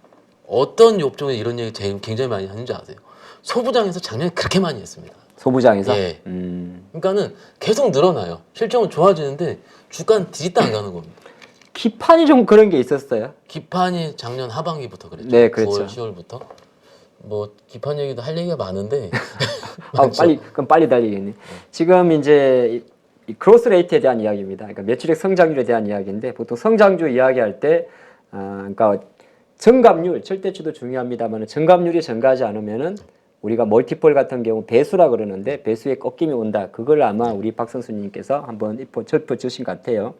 어떤 업종에 이런 얘기 굉장히 많이 하는지 아세요? 소부장에서 작년에 그렇게 많이 했습니다. 소부장에서? 예. 그러니까는 계속 늘어나요. 실적은 좋아지는데 주가는 디릿도 안 가는 겁니다. 기판이 좀 그런 게 있었어요. 기판이 작년 하반기부터 그랬죠. 네, 그렇죠. 9월, 10월부터. 뭐 기판 얘기도 할 얘기가 많은데 그럼 빨리 달리겠네. 지금 이제 이 크로스 레이트에 대한 이야기입니다. 그러니까 매출액 성장률에 대한 이야기인데 보통 성장률 이야기할 때 그러니까 증감률 절대치도 중요합니다만 증감률이 증가하지 않으면은 우리가 멀티플 같은 경우 배수라 그러는데 배수에 꺾임이 온다. 그걸 아마 우리 박 선수님께서 한번 짚어주신 것 같아요.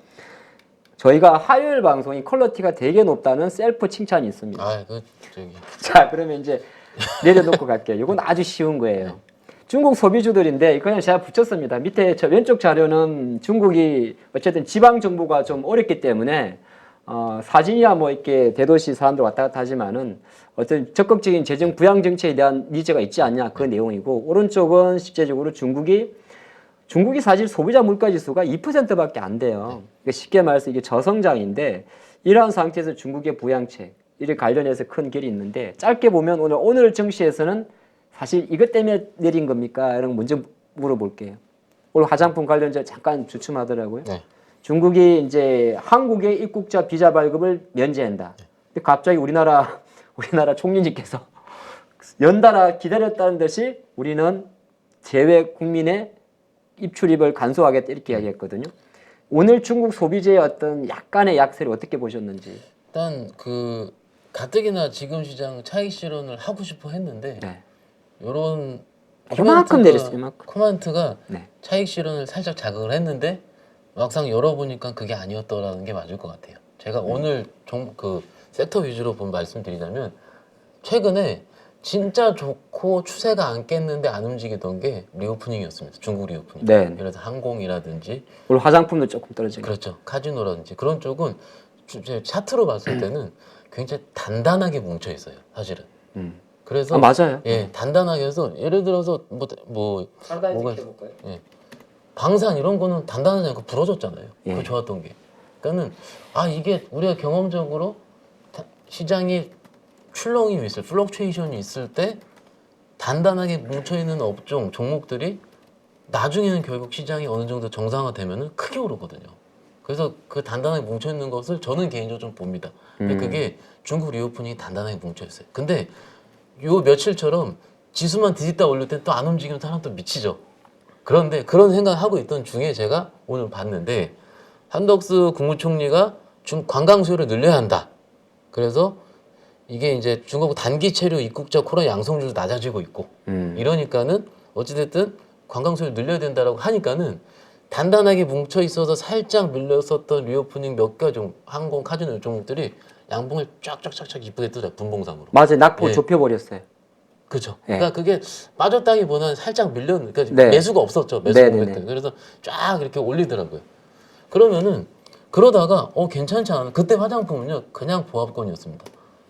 저희가 화요일 방송이 퀄리티가 되게 높다는 셀프 칭찬이 있습니다. 자, 그러면 이제 내려놓고 갈게요. 이건 아주 쉬운 거예요. 중국 소비주들인데 그냥 제가 붙였습니다. 밑에 저 왼쪽 자료는 중국이 어쨌든 지방 정부가 좀 어렵기 때문에 사진이야 뭐 이렇게 대도시 사람들 왔다 갔다 하지만은 어떤 적극적인 재정 부양 정책에 대한 니즈가 있지 않냐 그 내용이고 오른쪽은 실제적으로 중국이 사실 소비자 물가 지수가 2%밖에 안 돼요. 그러니까 쉽게 말해서 이게 저성장인데 이러한 상태에서 중국의 부양책 이를 관련해서 큰 길이 있는데 짧게 보면 오늘 증시에서는 사실 이것 때문에 내린 겁니까? 이런 거 먼저 물어볼게요. 오늘 화장품 관련자 잠깐 주춤하더라고요. 네. 중국이 이제 한국의 입국자 비자 발급을 면제한다. 근데 갑자기 우리나라 총리님께서 연달아 기다렸다는 듯이 우리는 제외 국민의 입출입을 간소화하겠다 이렇게 이야기했거든요. 오늘 중국 소비재의 어떤 약간의 약세를 어떻게 보셨는지. 일단 그 가뜩이나 지금 시장 차익 실현을 하고 싶어 했는데 이런 이만큼 내렸어요. 이만큼. 코멘트가 네. 차익 실현을 살짝 자극을 했는데 막상 열어보니까 그게 아니었더라는 게 맞을 것 같아요. 제가 오늘 그 섹터 위주로 말씀드리자면 최근에 진짜 좋고 추세가 안 깼는데 안 움직이던 게 리오프닝이었습니다. 중국 리오프닝. 네. 예를 들어서 항공이라든지 오늘 화장품도 조금 떨어지고. 그렇죠. 카지노라든지 그런 쪽은 차트로 봤을 때는 굉장히 단단하게 뭉쳐 있어요. 사실은. 그래서 맞아요. 예, 단단하게 해서 예를 들어서 뭐가 예. 방산 이런 거는 단단하지 않고 부러졌잖아요. 예. 그 좋았던 게. 그러니까는 이게 우리가 경험적으로 시장이 출렁임이 있을, 플럭추에이션이 있을 때 단단하게 뭉쳐 있는 종목들이 나중에는 결국 시장이 어느 정도 정상화되면은 크게 오르거든요. 그래서 그 단단하게 뭉쳐 있는 것을 저는 개인적으로 좀 봅니다. 근데 그게 중국 리오프닝이 단단하게 뭉쳐 있어요. 근데 요 며칠처럼 지수만 뒤집다 올릴 때 또 안 움직이면 사람 또 미치죠. 그런데 그런 생각하고 있던 중에 제가 오늘 봤는데 한덕수 국무총리가 관광 수요를 늘려야 한다. 그래서 이게 이제 중국 단기 체류 입국자 코로나 양성률도 낮아지고 있고 이러니까는 어찌됐든 관광 수요를 늘려야 된다라고 하니까는 단단하게 뭉쳐 있어서 살짝 밀렸었던 리오프닝 몇 가지 항공 카지노 종목들이 양봉을 쫙쫙쫙쫙 이쁘게 뜨죠. 분봉상으로. 맞아요. 낙폭 예. 좁혀버렸어요. 그렇죠. 예. 그러니까 그게 빠졌다기보다는 살짝 그러니까 네. 매수가 없었죠. 매수 네, 네, 모멘트. 그래서 쫙 이렇게 올리더라고요. 그러면은 그러다가 괜찮지 않아? 그때 화장품은요 그냥 보합권이었습니다.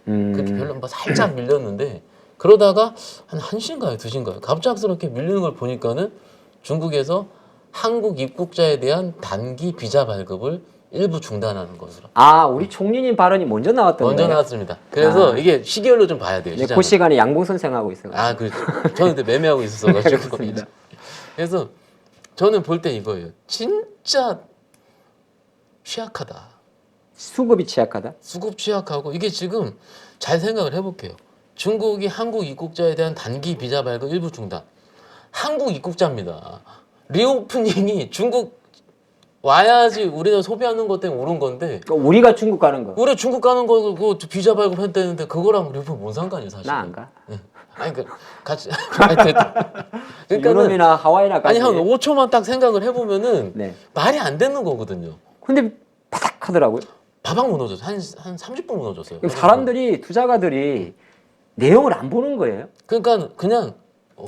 그렇게 별로 뭐 살짝 밀렸는데 그러다가 한 1시인가요? 2시인가요? 갑작스럽게 밀리는 걸 보니까는 중국에서 한국 입국자에 대한 단기 비자 발급을 일부 중단하는 것으로 아, 우리 총리님 발언이 먼저 나왔던 먼저 거예요? 나왔습니다. 그래서 아. 이게 시기열로 좀 봐야 돼요. 네, 시장은. 그 시간에 양봉 선생하고 있어요. 아, 그렇죠. 저는 그때 매매하고 있었어가지고. 그렇습니다. 그래서 저는 볼 때 이거예요. 진짜 취약하다. 수급이 취약하다. 수급 취약하고 이게 지금 잘 생각을 해볼게요. 중국이 한국 입국자에 대한 단기 비자 발급 일부 중단. 한국 입국자입니다. 리오프닝이 중국 와야지 우리가 소비하는 것 때문에 오른 건데 그러니까 우리가 중국 가는 거. 우리 중국 가는 거 그 비자 발급했다는데 그거랑 리오프닝 뭔 상관이에요 사실. 나 안 가. 아니 그 같이 그러니까는 유럽이나 하와이나 가지. 아니 한 5초만 딱 생각을 해보면은 네. 말이 안 되는 거거든요. 근데 바닥 하더라고요. 바박 무너졌어요. 한 30분 무너졌어요. 그럼 사람들이 투자가들이 내용을 안 보는 거예요. 그러니까 그냥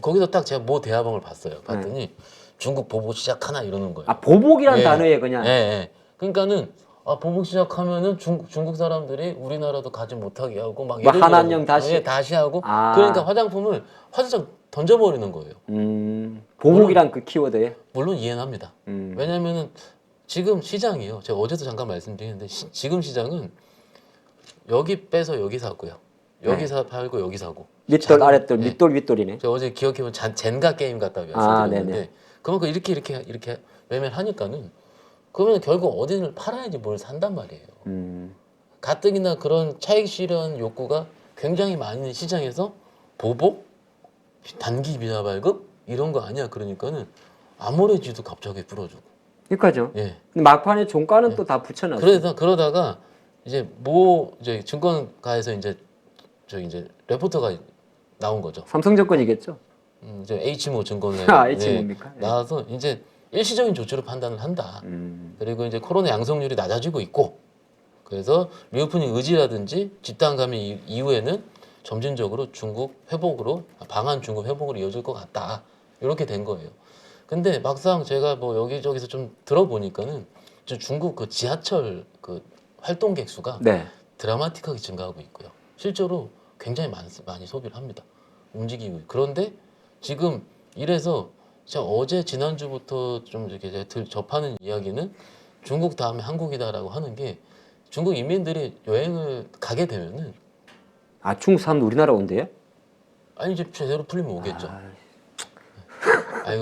거기서 딱 제가 모 대화방을 봤어요. 봤더니 중국 보복 시작하나 이러는 거예요. 아, 보복이란 예. 단어에 그냥. 예, 예. 그러니까는 보복 시작하면은 중국 사람들이 우리나라도 가지 못하게 하고 막 뭐 예를 한한령 들어서, 다시? 예, 다시 하고 아. 그러니까 화장품을 화장품 던져버리는 거예요. 보복이란 그 키워드에. 물론 이해는 합니다. 왜냐면은 지금 시장이요. 제가 어제도 잠깐 말씀드렸는데 지금 시장은 여기 빼서 여기 사고요. 여기 사 팔고 여기 사고. 밑돌 아랫돌, 예. 밑돌 윗돌이네. 제가 어제 기억해보면 젠가 게임 같다고 아, 말씀드렸는데 네네. 그만큼 이렇게 매매를 하니까는 그러면 결국 어디를 팔아야지 뭘 산단 말이에요. 가뜩이나 그런 차익 실현 욕구가 굉장히 많은 시장에서 보복, 단기 비자 발급 이런 거 아니야. 그러니까는 아모레지도 갑자기 불어주고. 그러니까죠. 예. 근데 막판에 종가는 또 다 붙여놨어요. 그러다가 이제 이제 증권가에서 이제 레포터가 나온 거죠. 삼성증권이겠죠. 이제 H모 증권에 H모입니까? 네. 나와서 이제 일시적인 조치로 판단을 한다. 그리고 이제 코로나 양성률이 낮아지고 있고 그래서 리오프닝 의지라든지 집단 감염 이후에는 점진적으로 방한 중국 회복으로 이어질 것 같다. 이렇게 된 거예요. 근데 막상 제가 뭐 여기저기서 좀 들어보니까는 중국 그 지하철 그 활동객 수가 네. 드라마틱하게 증가하고 있고요. 실제로 굉장히 많이 소비를 합니다. 움직이고. 그런데 지금 이래서 제가 어제 지난주부터 좀 이렇게 접하는 이야기는 중국 다음에 한국이다라고 하는 게 중국 인민들이 여행을 가게 되면은 아, 중국 사람도 우리나라 온대요? 아니 이제 제대로 풀리면 오겠죠.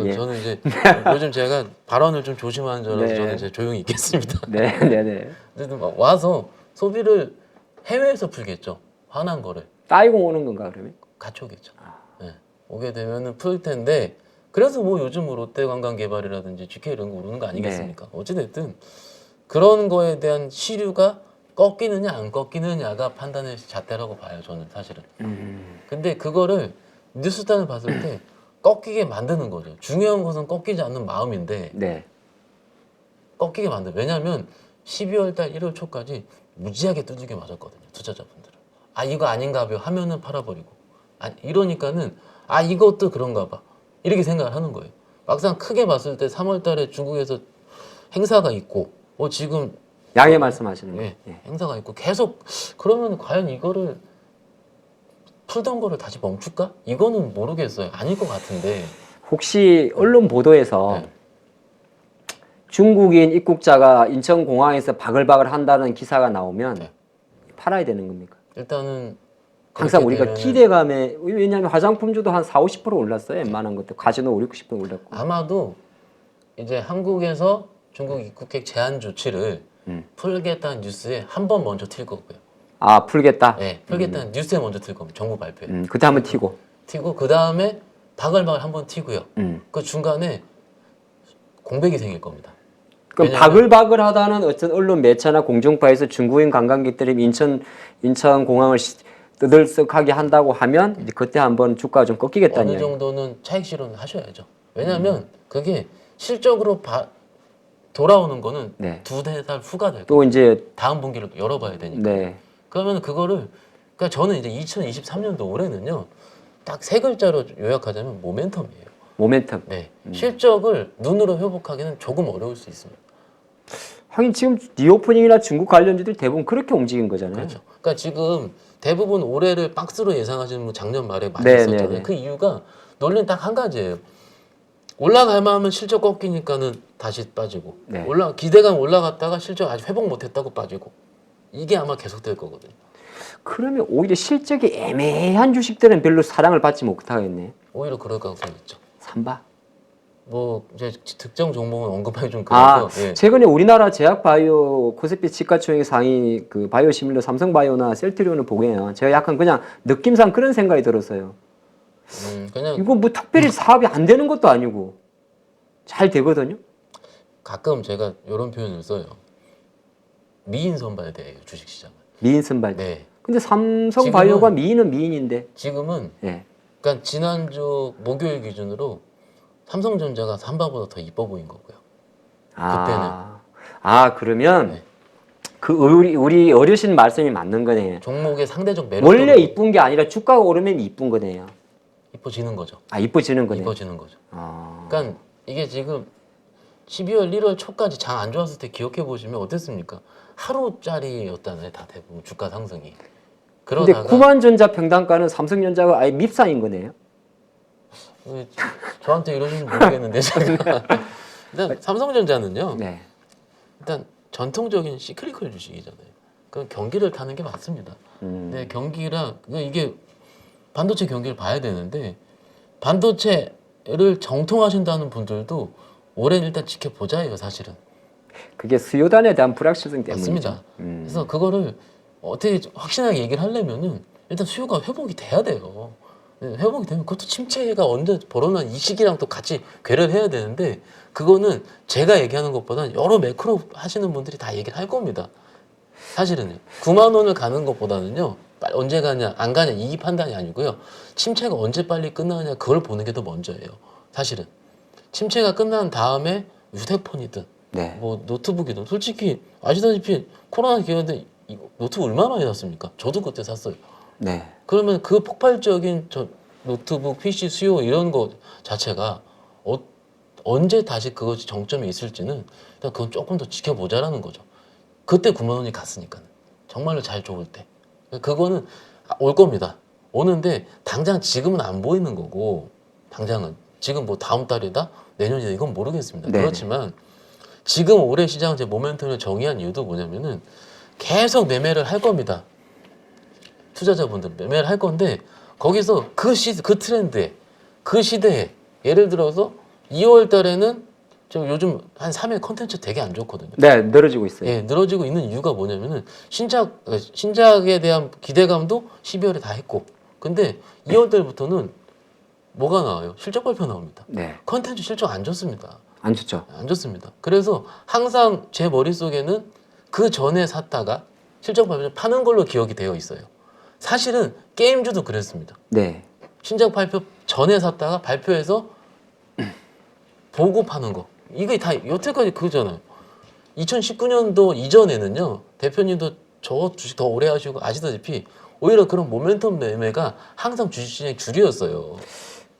예. 저는 이제 요즘 제가 발언을 좀 조심하는 저라서 네. 저는 이제 조용히 있겠습니다. 네, 네, 네. 근데 막 와서 소비를 해외에서 풀겠죠. 화난 거를 따이고 오는 건가 그러면? 같이 오겠죠. 네. 오게 되면은 풀 텐데 그래서 뭐 요즘 뭐 롯데관광개발이라든지 GK 이런 거 오르는 거 아니겠습니까? 어찌됐든 그런 거에 대한 시류가 꺾이느냐 안 꺾이느냐가 판단의 잣대라고 봐요. 저는 사실은. 근데 그거를 뉴스단을 봤을 때 꺾이게 만드는 거죠. 중요한 것은 꺾이지 않는 마음인데 네. 꺾이게 만들어요. 왜냐하면 12월 달 1월 초까지 무지하게 두들겨 맞았거든요. 투자자분들은. 이거 아닌가 봐요 하면은 팔아버리고. 이러니까는 이것도 그런가 봐. 이렇게 생각을 하는 거예요. 막상 크게 봤을 때 3월 달에 중국에서 행사가 있고 지금 양해 말씀하시는 거예요. 예. 행사가 있고 계속 그러면 과연 이거를 풀던 거를 다시 멈출까? 이거는 모르겠어요. 아닐 것 같은데. 혹시 언론 보도에서 네. 중국인 입국자가 인천공항에서 바글바글 한다는 기사가 나오면 네. 팔아야 되는 겁니까? 일단은 항상 그렇게 우리가 되면은 기대감에 왜냐하면 화장품주도 한 4, 50% 올랐어요. 웬만한 것도 가지노 5, 60% 올랐고. 아마도 이제 한국에서 중국 입국객 제한 조치를 풀겠다는 뉴스에 한 번 먼저 튈 거고요. 아, 풀겠다. 네, 풀겠다는 뉴스에 먼저 튈 겁니다. 정부 발표에. 그때 한번 튀고. 튀고 그 다음에 바글바글 한 번 튀고요. 그 중간에 공백이 생길 겁니다. 그럼 왜냐면- 바글바글하다는 어떤 언론 매체나 공중파에서 중국인 관광객들이 인천 공항을 뜨들썩하게 한다고 하면 이제 그때 한번 주가가 좀 꺾이겠다는 어느 이야기. 정도는 차익 실현을 하셔야죠. 왜냐하면 그게 실적으로 돌아오는 거는 네. 두세 달 후가 될 거예요. 또 이제 다음 분기를 열어봐야 되니까. 네. 그러면 그거를 그러니까 저는 이제 2023년도 올해는요 딱 세 글자로 요약하자면 모멘텀이에요. 모멘텀. 네, 실적을 눈으로 회복하기는 조금 어려울 수 있습니다. 하긴 지금 리오프닝이나 중국 관련주들 대부분 그렇게 움직인 거잖아요. 그렇죠. 그러니까 지금 대부분 올해를 박스로 예상하시는 분 작년 말에 많이 네, 있었잖아요. 네, 네. 그 이유가 논리는 딱 한 가지예요. 올라갈 만하면 실적 꺾이니까는 다시 빠지고 네. 기대감 올라갔다가 실적 아직 회복 못했다고 빠지고 이게 아마 계속될 거거든요. 그러면 오히려 실적이 애매한 주식들은 별로 사랑을 받지 못하겠네. 오히려 그럴 가능성이 있죠. 삼바. 뭐 이제 특정 종목은 언급하기 좀 아, 그래서 예. 최근에 우리나라 제약바이오 코스피 치과총액 상위 그 바이오시밀러 삼성바이오나 셀트리온을 보게요. 제가 약간 그냥 느낌상 그런 생각이 들었어요. 그냥 이거 뭐 특별히 사업이 안 되는 것도 아니고 잘 되거든요. 가끔 제가 이런 표현을 써요. 미인 선발대예요 주식시장은. 미인 선발. 네. 근데 삼성바이오가 지금은- 미인은 미인인데. 지금은 예. 그러니까 지난주 목요일 기준으로 삼성전자가 삼바보다 더 이뻐 보인 거고요. 그러면 네. 그 우리 어르신 말씀이 맞는 거네요. 종목의 상대적 매력 원래 이쁜 게 아니라 주가가 오르면 이쁜 거네요. 이뻐지는 거죠. 아, 이뻐지는 거네요. 이뻐지는 거죠. 아. 그러니까 이게 지금 12월 1월 초까지 장 안 좋았을 때 기억해 보시면 어땠습니까? 하루짜리였잖아요, 다 대부분 주가 상승이. 근데 그러다가 구만전자 평단가는 삼성전자가 아예 밉상인 거네요. 저한테 이러시면 모르겠는데 제가 일단 삼성전자는요. 네. 일단 전통적인 시크리컬 주식이잖아요. 그 경기를 타는 게 맞습니다. 음. 근데 경기랑 이게 반도체 경기를 봐야 되는데 반도체를 정통하신다는 분들도 올해는 일단 지켜보자예요, 사실은. 그게 수요단에 대한 불확실성 때문이죠. 맞습니다. 그래서 그거를 어떻게 확실하게 얘기를 하려면은 일단 수요가 회복이 돼야 돼요. 회복이 되면 그것도 침체가 언제 벌어난 이 시기랑 또 같이 괴를 해야 되는데 그거는 제가 얘기하는 것보다 여러 매크로 하시는 분들이 다 얘기를 할 겁니다. 사실은요. 9만 원을 가는 것보다는요. 언제 가냐 안 가냐 이 판단이 아니고요. 침체가 언제 빨리 끝나느냐 그걸 보는 게 더 먼저예요. 사실은. 침체가 끝난 다음에 휴대폰이든 네. 뭐 노트북이든 솔직히 아시다시피 코로나 기간에 노트북 얼마 많이 샀습니까? 저도 그때 샀어요. 네. 그러면 그 폭발적인 노트북, PC 수요 이런 거 자체가 언제 다시 그것이 정점에 있을지는 일단 그건 조금 더 지켜보자라는 거죠. 그때 9만 원이 갔으니까는 정말로 잘 좋을 때 그거는 올 겁니다. 오는데 당장 지금은 안 보이는 거고 당장은 지금 뭐 다음 달이다 내년이다 이건 모르겠습니다. 네네. 그렇지만 지금 올해 시장 제 모멘텀을 정의한 이유도 뭐냐면은 계속 매매를 할 겁니다. 투자자분들 매매를 할 건데 거기서 그 트렌드에 그 시대에 예를 들어서 2월 달에는 저 요즘 한 3회 컨텐츠 되게 안 좋거든요. 네, 늘어지고 있어요. 예, 늘어지고 있는 이유가 뭐냐면은 신작에 대한 기대감도 12월에 다 했고 근데 2월 달부터는 뭐가 나와요? 실적 발표 나옵니다. 네. 컨텐츠 실적 안 좋습니다. 안 좋죠. 안 좋습니다. 그래서 항상 제 머릿속에는 그 전에 샀다가 실적 발표 파는 걸로 기억이 되어 있어요. 사실은 게임주도 그랬습니다. 네. 신작 발표 전에 샀다가 발표해서 보고 파는 거. 이게 다 여태까지 그거잖아요. 2019년도 이전에는요. 대표님도 저 주식 더 오래 하시고 아시다시피 오히려 그런 모멘텀 매매가 항상 주식시장의 주류였어요.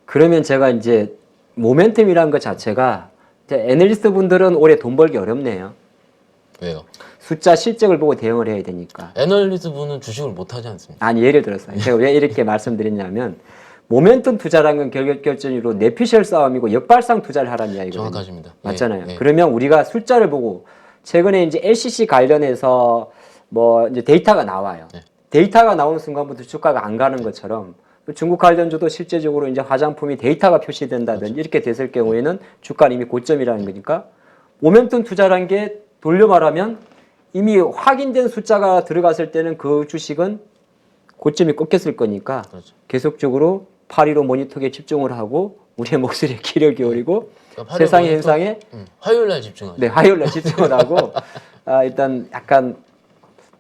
그러면 제가 이제 모멘텀이라는 것 자체가 이제 애널리스트 분들은 올해 돈 벌기 어렵네요. 왜요? 숫자 실적을 보고 대응을 해야 되니까. 애널리스트 분은 주식을 못 하지 않습니까? 아니 예를 들어서 제가 왜 이렇게 말씀드렸냐면 모멘텀 투자라는 건 결정적으로 내피셜 싸움이고 역발상 투자를 하라는 이야기거든요. 정확하십니다. 맞잖아요. 예, 예. 그러면 우리가 숫자를 보고 최근에 이제 LCC 관련해서 뭐 이제 데이터가 나와요. 네. 데이터가 나오는 순간부터 주가가 안 가는 것처럼 중국 관련주도 실제적으로 이제 화장품이 데이터가 표시된다든지 이렇게 됐을 경우에는 주가는 이미 고점이라는 거니까 모멘텀 투자란 게 돌려 말하면 이미 확인된 숫자가 들어갔을 때는 그 주식은 고점이 꺾였을 거니까 그렇죠. 계속적으로 8.15 모니터에 집중을 하고 우리의 목소리에 귀를 기울이고 그러니까 세상의 모니터, 현상에 화요일 날 집중하죠. 네, 화요일날 집중을 하고 일단 약간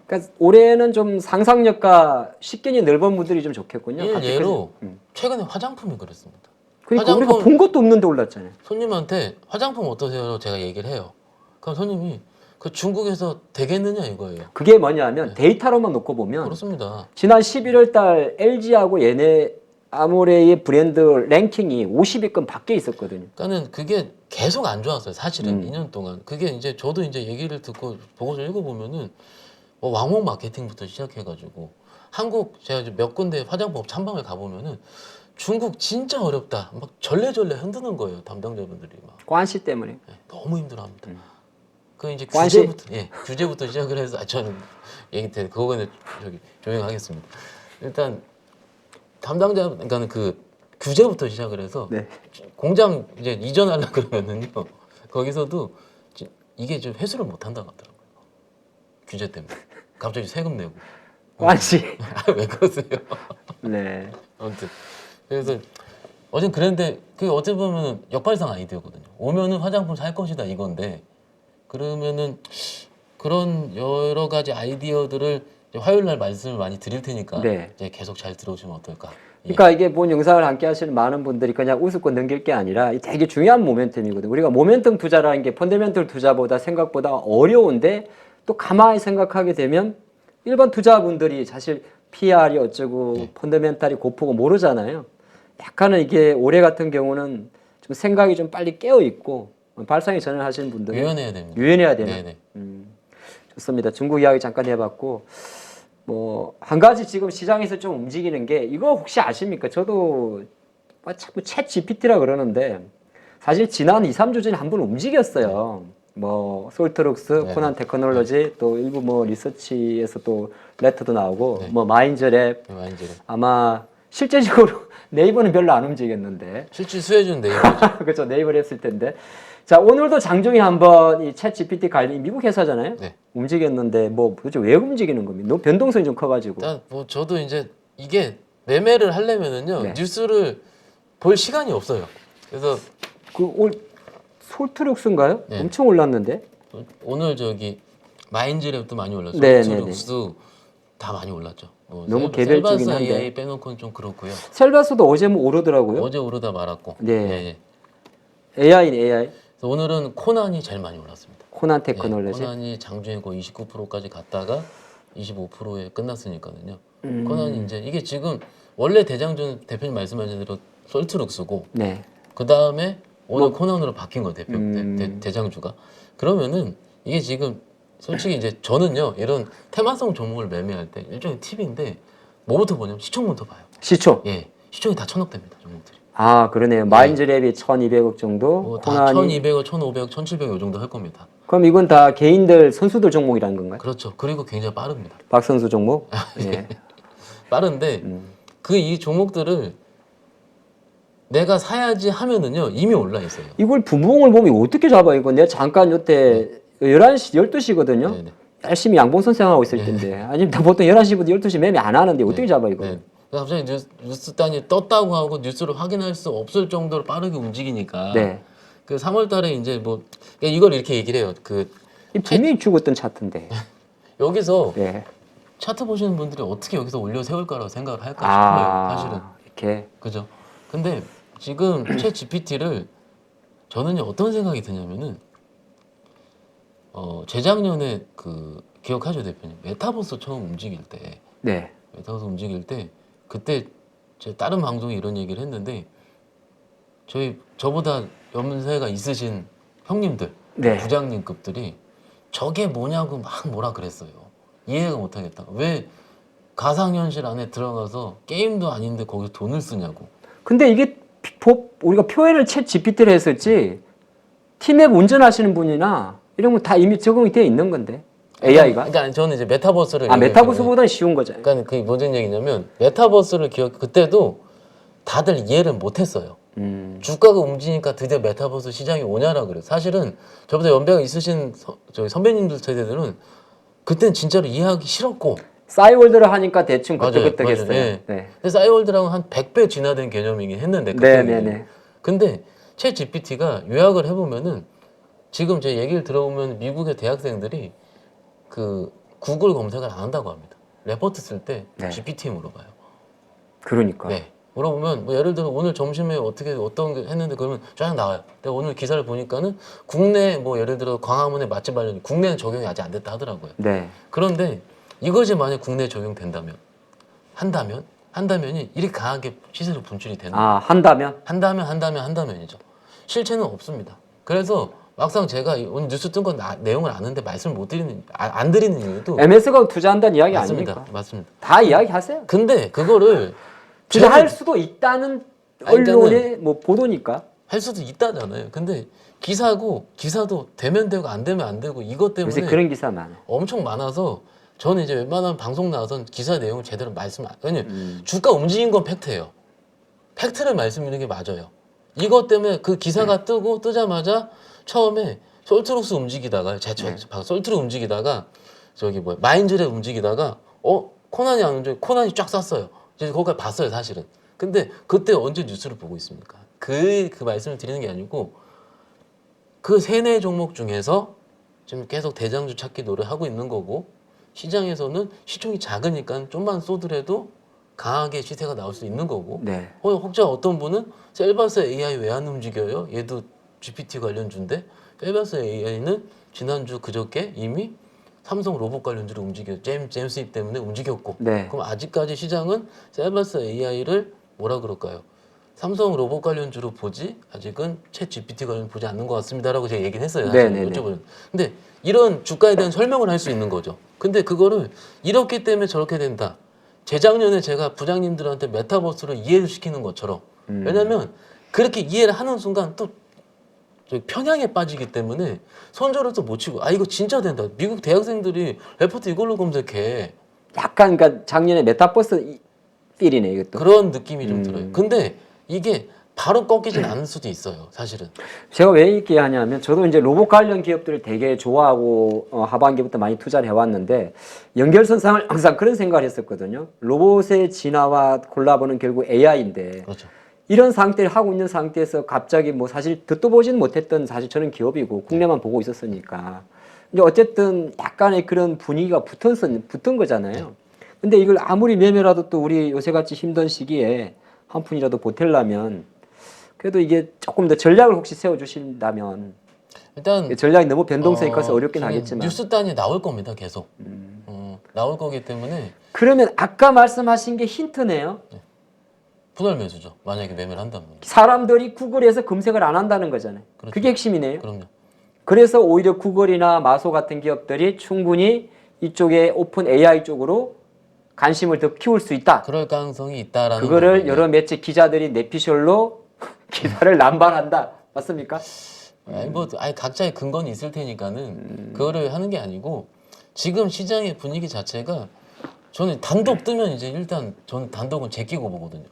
그러니까 올해는 좀 상상력과 식견이 넓은 분들이 좀 좋겠군요. 예로 최근에 화장품이 그랬습니다. 그러니까 우리가 본 것도 없는데 올랐잖아요. 손님한테 화장품 어떠세요? 제가 얘기를 해요. 그럼 손님이 그 중국에서 되겠느냐 이거예요. 그게 뭐냐면 데이터로만 놓고 보면 그렇습니다. 지난 11월 달 LG하고 얘네 아모레의 브랜드 랭킹이 50위권 밖에 있었거든요. 그러니까는 그게 계속 안 좋았어요. 사실은 2년 동안. 그게 이제 저도 이제 얘기를 듣고 보고서 읽어보면은 뭐 왕복 마케팅부터 시작해가지고 한국 제가 이제 몇 군데 화장품 참방을 가보면은 중국 진짜 어렵다. 막 절레절레 흔드는 거예요. 담당자분들이 막. 관시 때문에. 네, 너무 힘들어합니다. 그 이제 관시- 규제부터 시작을 해서 저는 얘기 때 그거는 저기 조용하겠습니다. 일단 담당자 그러니까 그 규제부터 시작을 해서 네. 공장 이제 이전하려 그러면은요 거기서도 이게 좀 회수를 못 한다고 하더라고요. 규제 때문에 갑자기 세금 내고 관시. 왜 그러세요? 네. 아무튼 그래서 어제 그랬는데 그 어찌 보면 역발상 아이디어거든요. 오면은 화장품 살 것이다 이건데 그러면은 그런 여러 가지 아이디어들을 이제 화요일 날 말씀을 많이 드릴 테니까 네. 이제 계속 잘 들어오시면 어떨까. 그러니까 이게 본 영상을 함께 하시는 많은 분들이 그냥 웃고 넘길 게 아니라 이 되게 중요한 모멘텀이거든요. 우리가 모멘텀 투자라는 게 펀더멘털 투자보다 생각보다 어려운데 또 가만히 생각하게 되면 일반 투자분들이 사실 PR이 어쩌고 펀더멘탈이 고프고 모르잖아요. 약간은 이게 올해 같은 경우는 좀 생각이 좀 빨리 깨어 있고 발상이 전환하시는 분들은 유연해야 됩니다. 유연해야 되나? 네네. 좋습니다. 중국 이야기 잠깐 해봤고 뭐 한 가지 지금 시장에서 좀 움직이는 게 이거 혹시 아십니까? 저도 자꾸 챗 GPT라 그러는데 사실 지난 2, 3주 전에 한 번 움직였어요. 뭐 솔트룩스, 네. 코난 테크놀로지 또 일부 뭐 리서치에서 또 레터도 나오고 네. 뭐 마인즈랩 많이 이제 아마 실제적으로 네이버는 별로 안 움직였는데 실질 수혜준 네이버죠. 그렇죠. 네이버를 했을 텐데 자 오늘도 장중에 한번 이 챗 GPT 관련 미국 회사잖아요. 네. 움직였는데 뭐 도대체 왜 움직이는 겁니까? 너무 변동성이 좀 커가지고 일단 뭐 저도 이제 이게 매매를 하려면은요 네. 뉴스를 볼 시간이 없어요. 그래서 그 올 솔트룩스인가요? 네. 엄청 올랐는데 오늘 저기 마인즈랩도 많이 올랐죠. 네, 솔트룩스도 다 많이 올랐죠. 뭐 너무 개별적이긴 셀바스 한데. AI 빼놓고는 좀 그렇고요. 셀바스도 어제 뭐 오르더라고요. 어제 오르다 말았고. 네. AI는 AI 그래서 오늘은 코난이 제일 많이 올랐습니다. 코난 네, 테크놀로지 코난이 장중에 거의 29%까지 갔다가 25%에 끝났으니까는요. 음. 코난이 이제 이게 지금 원래 대장준 대표님 말씀하신 대로 솔트룩스고 네. 그 다음에 오늘 뭐- 코난으로 바뀐 거 대표 대장주가 그러면은 이게 지금 솔직히 이제 저는요 이런 테마성 종목을 매매할 때 일종의 팁인데 뭐부터 보냐면 시총부터 봐요. 시초 예, 시총이 다 1,000억대입니다 종목들이. 아 그러네요. 마인즈랩이 1,200억 정도 뭐다 코난이 1,200억, 1,500억, 1,700억 이 정도 할 겁니다. 그럼 이건 다 개인들 선수들 종목이라는 건가요? 그렇죠. 그리고 굉장히 빠릅니다. 박선수 종목 예. 빠른데 그 이 종목들을 내가 사야지 하면은요 이미 올라 있어요. 이걸 분봉을 보면 어떻게 잡아 이거 내가 잠깐 요때 11시 12시거든요. 네네. 열심히 양봉 선생하고 있을 텐데 아니면 나 보통 11시부터 12시 매매 안 하는데 어떻게 잡아 이거? 네. 갑자기 뉴스 단이 떴다고 하고 뉴스를 확인할 수 없을 정도로 빠르게 움직이니까 네. 그 3월 달에 이제 뭐 그러니까 이걸 이렇게 얘기를 해요. 그 이 분명히 죽었던 차트인데. 여기서 예. 차트 보시는 분들이 어떻게 여기서 올려 세울 거라고 생각을 할까 싶어요. 사실은. 이렇게 그죠? 근데 지금 챗 GPT를 저는요 어떤 생각이 드냐면은 재작년에 그 기억하죠 대표님 메타버스 처음 움직일 때 네. 메타버스 움직일 때 그때 제 다른 방송에 이런 얘기를 했는데 저보다 연세가 있으신 형님들 네. 부장님급들이 저게 뭐냐고 막 뭐라 그랬어요. 이해가 못하겠다. 왜 가상현실 안에 들어가서 게임도 아닌데 거기서 돈을 쓰냐고. 근데 이게 우리가 표현을 챗 GPT를 했었지 팀앱 운전하시는 분이나 이런 거 다 이미 적응이 되어 있는 건데 AI가. 그러니까 저는 이제 메타버스를 메타버스보다는 쉬운 거잖아요. 그러니까 그게 무슨 얘기냐면 메타버스를 그때도 다들 이해를 못했어요. 주가가 움직이니까 드디어 메타버스 시장이 오냐라 그래요. 사실은 저보다 연배가 있으신 저희 선배님들 세대들은 그때는 진짜로 이해하기 싫었고 싸이월드를 하니까 대충 맞아요, 그때그때겠어요. 맞아요. 예. 네. 근데 싸이월드랑은 한 100배 진화된 개념이긴 했는데 네, 그때는. 네, 네. 근데 챗 GPT가 요약을 해보면은 지금 제 얘기를 들어보면 미국의 대학생들이 그 구글 검색을 안 한다고 합니다. 레포트 쓸 때 네. GPT 물어봐요. 그러니까. 네. 물어보면 뭐 예를 들어 오늘 점심에 어떻게 어떤 게 했는데 그러면 쫙 나와요. 내가 오늘 기사를 보니까는 국내 뭐 예를 들어 광화문의 맛집 관련 국내는 적용이 아직 안 됐다 하더라고요. 네. 그런데 이것이 만약 국내에 적용된다면 한다면이 이렇게 강하게 시세로 분출이 되는 거예요. 아, 한다면? 한다면이죠. 실체는 없습니다. 그래서 막상 제가 오늘 뉴스 뜬 건 내용을 아는데 말씀을 못 드리는 안 드리는 이유도 MS가 투자한다는 이야기 맞습니다. 아닙니까? 맞습니다. 다 이야기하세요. 근데 그거를 투자할 수도 있다는 아니, 그러니까는- 언론의 뭐 보도니까. 할 수도 있다잖아요. 근데 기사도 되면 되고 안 되면 안 되고 이것 요새 때문에 그런 기사 많아. 엄청 많아서 저는 이제 웬만하면 방송 나와서 기사 내용을 제대로 말씀 안 왜냐면 주가 움직인 건 팩트예요. 팩트를 말씀드리는 게 맞아요. 이것 때문에 그 기사가 뜨자마자 처음에 솔트룩스 움직이다가 솔트룩 움직이다가 저기 뭐야 마인즈랩 움직이다가 코난이 안 움직여 코난이 쫙 쐈어요. 이제 거기까지 봤어요 사실은. 근데 그때 언제 뉴스를 보고 있습니까? 그 말씀을 드리는 게 아니고 그 세네 종목 중에서 지금 계속 대장주 찾기 노력하고 있는 거고 시장에서는 시총이 작으니까 좀만 쏘더라도 강하게 시세가 나올 수 있는 거고 네. 혹자 어떤 분은 셀바스 AI 왜 안 움직여요? 얘도 GPT 관련주인데 셀바스 AI는 지난주 그저께 이미 삼성 로봇 관련주로 움직여 제임스 입 때문에 움직였고 네. 그럼 아직까지 시장은 셀바스 AI를 뭐라 그럴까요? 삼성 로봇 관련주로 보지 아직은 챗 GPT 관련 보지 않는 것 같습니다라고 제가 얘기를 했어요. 사실 네네네. 여쭤보는. 근데 이런 주가에 대한 설명을 할 수 있는 거죠. 근데 그거를 이렇기 때문에 저렇게 된다. 재작년에 제가 부장님들한테 메타버스를 이해를 시키는 것처럼 왜냐면 그렇게 이해를 하는 순간 또 편향에 빠지기 때문에 손절을 또 못 치고 이거 진짜 된다. 미국 대학생들이 레포트 이걸로 검색해. 약간 그러니까 작년에 메타버스 필이네 이것도. 그런 느낌이 좀 들어요. 근데 이게 바로 꺾이진 않을 수도 있어요. 사실은. 제가 왜 이렇게 하냐면 저도 이제 로봇 관련 기업들을 되게 좋아하고 하반기부터 많이 투자를 해왔는데 연결선상을 항상 그런 생각을 했었거든요. 로봇의 진화와 콜라보는 결국 AI인데 그렇죠. 이런 상태를 하고 있는 상태에서 갑자기 뭐 사실 듣도 보지는 못했던 사실 저는 기업이고 국내만 보고 있었으니까 이제 어쨌든 약간의 그런 분위기가 붙은 거잖아요. 근데 이걸 아무리 매매라도 또 우리 요새같이 힘든 시기에 한 푼이라도 보태려면 그래도 이게 조금 더 전략을 혹시 세워주신다면 일단 전략이 너무 변동성이 커서 어렵긴 지금 하겠지만 뉴스단이 나올 겁니다. 계속. 나올 거기 때문에 그러면 아까 말씀하신 게 힌트네요. 분할 매수죠. 만약에 매매를 한다면. 사람들이 구글에서 검색을 안 한다는 거잖아요. 그렇죠. 그게 핵심이네요. 그럼요. 그래서 오히려 구글이나 마소 같은 기업들이 충분히 이쪽에 오픈 AI 쪽으로 관심을 더 키울 수 있다. 그럴 가능성이 있다라는 그거를 거고요. 여러 매체 기자들이 내피셜로 기사를 남발한다. 맞습니까? 아니 각자의 근거는 있을 테니까는 그거를 하는 게 아니고 지금 시장의 분위기 자체가 저는 단독 뜨면 이제 일단 저는 단독은 제끼고 보거든요.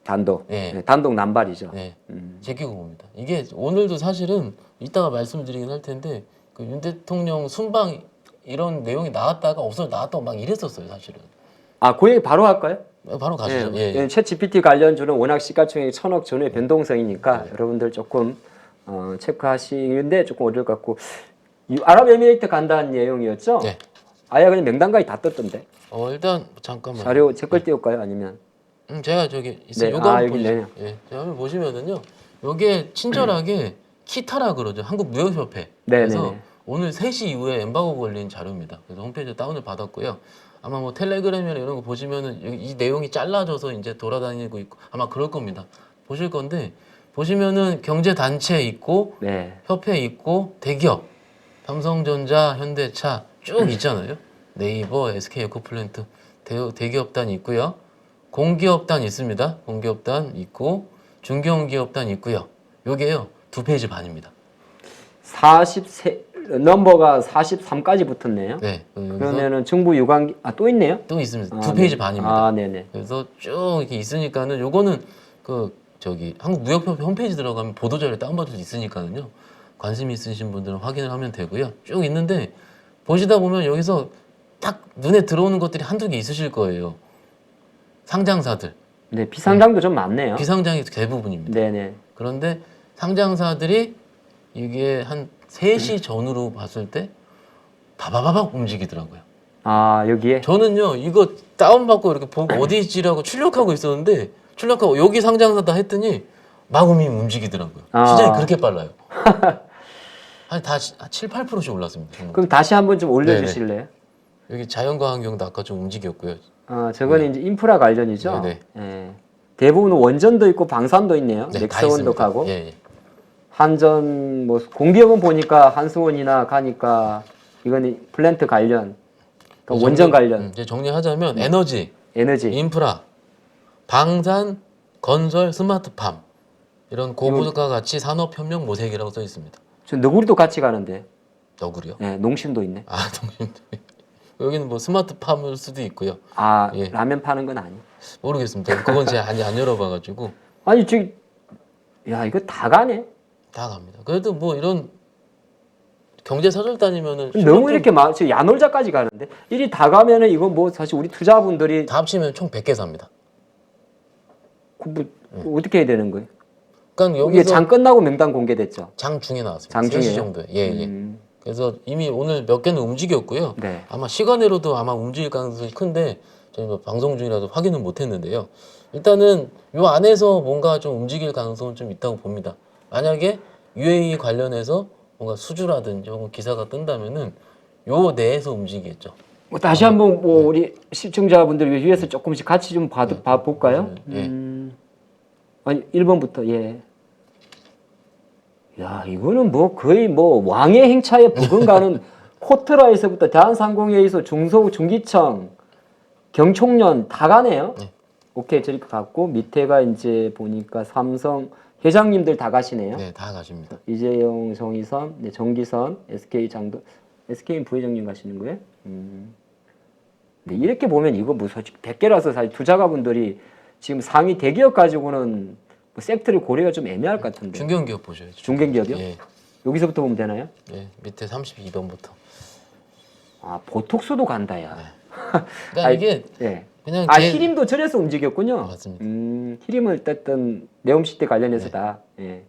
단독. 네. 네, 단독 남발이죠. 네, 제끼고 봅니다. 이게 오늘도 사실은 이따가 말씀드리긴 할 텐데 그 윤 대통령 순방 이런 내용이 나왔다가 나왔다고 막 이랬었어요, 사실은. 그 얘기 바로 할까요? 바로 가시죠. 예. 챗 GPT 관련주는 워낙 시가총액이 1,000억 전후의 변동성이니까 여러분들 조금 체크하시는데 조금 어려울 것 같고 아랍에미레이트 간다는 내용이었죠? 네. 아예 그냥 명단가에 다 떴던데. 일단 잠깐만. 자료 제 걸 띄울까요? 아니면? 제가 저기 있어요. 네. 요거 한번 여기 보시죠. 있네요. 예. 제가 한번 보시면은요. 요게 친절하게 키타라 그러죠. 한국무역협회. 네, 그래서 네, 네. 오늘 3시 이후에 엠바고 걸린 자료입니다. 그래서 홈페이지 다운을 받았고요. 아마 뭐 텔레그램이나 이런 거 보시면은 이 내용이 잘라져서 이제 돌아다니고 있고 아마 그럴 겁니다. 보실 건데 보시면은 경제 단체 있고 네. 협회 있고 대기업 삼성전자, 현대차 쭉 있잖아요. 네이버, SK 에코플랜트 대기업단 있고요. 공기업단 있습니다. 공기업단 있고 중견기업단 있고요. 요게요 2페이지 반입니다. 넘버가 43까지 붙었네요. 네. 그러면은 정부 유관기 또 있네요. 또 있습니다. 아, 2페이지 네. 반입니다. 아, 네네. 그래서 쭉 이렇게 있으니까는 요거는 그 저기 한국무역협회 홈페이지 들어가면 보도자료 다운받을 수 있으니까요. 관심 있으신 분들은 확인을 하면 되고요. 쭉 있는데 보시다 보면 여기서 딱 눈에 들어오는 것들이 한두 개 있으실 거예요. 상장사들. 네, 비상장도 좀 많네요. 비상장이 대부분입니다. 네네. 그런데 상장사들이 이게 한 3시 전후로 봤을 때 바바바박 움직이더라고요. 아, 여기에? 저는요 이거 다운받고 이렇게 보고 어디 있지라고 출력하고 있었는데 출력하고 여기 상장사다 했더니 막 움직이더라고요. 아. 시장이 그렇게 빨라요. 한 7, 8%씩 올랐습니다. 종목. 그럼 다시 한번 좀 올려주실래요? 여기 자연과 환경도 아까 좀 움직였고요. 저거는 이제 인프라 관련이죠? 네네. 예. 대부분 원전도 있고 방산도 있네요. 네, 다 넥스원도 있습니다. 가고. 예, 예. 한전, 뭐, 공기업은 보니까 한수원이나 가니까 이거는 플랜트 관련, 그러니까 원전 관련, 이제 정리하자면 에너지, 에너지. 인프라, 방산, 건설, 스마트팜 이런 고부가 가치 산업협력 모색이라고 써 있습니다. 저 너구리도 같이 가는데. 너구리요? 예, 농심도 있네. 아, 동심도 여기는 뭐 스마트팜일 수도 있고요. 아, 예. 라면 파는 건 아니야. 모르겠습니다. 그건 제가 안 열어봐가지고 아니, 저기, 야, 이거 다 가네? 다 갑니다. 그래도 뭐 이런 경제 사절 다니면은 너무 이렇게 지금 야놀자까지 가는데? 일이 다 가면은 이거 뭐 사실 우리 투자분들이 다 합치면 총 100개 삽니다. 뭐 어떻게 해야 되는 거예요? 그러니까 이게 여기서 장 끝나고 명단 공개됐죠? 장 중에 나왔습니다. 장 중에요? 3시 정도에. 예, 예. 음, 그래서 이미 오늘 몇 개는 움직였고요. 네. 아마 시간으로도 아마 움직일 가능성이 큰데 저희 뭐 방송 중이라서 확인은 못했는데요. 일단은 요 안에서 뭔가 좀 움직일 가능성은 좀 있다고 봅니다. 만약에 UAE 관련해서 뭔가 수주라든지 혹은 기사가 뜬다면은 요 내에서 움직이겠죠. 뭐 다시 한번 뭐 우리 시청자분들 위해서 조금씩 같이 좀 봐볼까요? 예. 아니 1번부터 예. 야 이거는 뭐 거의 뭐 왕의 행차에 버금가는 코트라에서부터 대한상공회의소 중기청 경총련 다 가네요. 네. 오케이 저렇게 갔고 밑에가 이제 보니까 삼성 회장님들 다 가시네요. 네, 다 가십니다. 이재용, 정의선, 네, 정기선, SK 장도 SK 부회장님 가시는 거예요? 네, 이렇게 보면 이거 뭐 솔직히 100개라서 사실 투자가분들이 지금 상위 대기업 가지고는 뭐 섹터를 고려가 좀 애매할 것 같은데. 중견기업 보셔야죠. 중견기업이요? 예. 여기서부터 보면 되나요? 예. 밑에 32번부터. 아 보톡스도 간다 야. 그러니까 이게 네. 그냥 히림도 저래서 움직였군요. 맞습니다. 히림은 어쨌든 네옴시티 관련해서다. 예.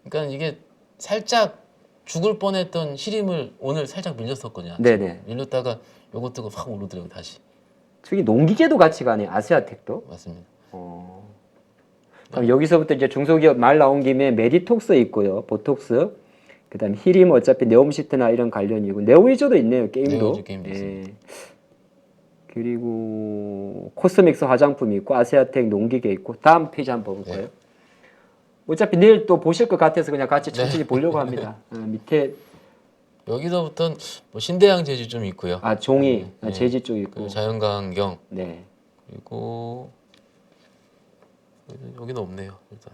그러니까 이게 살짝 죽을 뻔했던 히림을 오늘 살짝 밀렸었거든요. 네네. 밀렸다가 요것도 확 오르더라고요 다시. 저기 농기계도 같이 가네. 아시아텍도. 맞습니다. 그럼 여기서부터 이제 중소기업 말 나온 김에 메디톡스 있고요. 보톡스. 그다음 히림 어차피 네옴시트나 이런 관련이고 네오이저도 있네요. 게임도. 네오이저 게임도 있습니다. 그리고 코스믹스 화장품이 있고 아시아텍 농기계 있고 다음 페이지 한번 볼까요? 네. 어차피 내일 또 보실 것 같아서 그냥 같이 천천히 보려고 합니다. 밑에 여기서부터는 뭐 신대양 재질 좀 있고요. 종이 네. 재질 쪽 있고. 그리고 자연광경 네. 그리고 여기는 없네요. 일단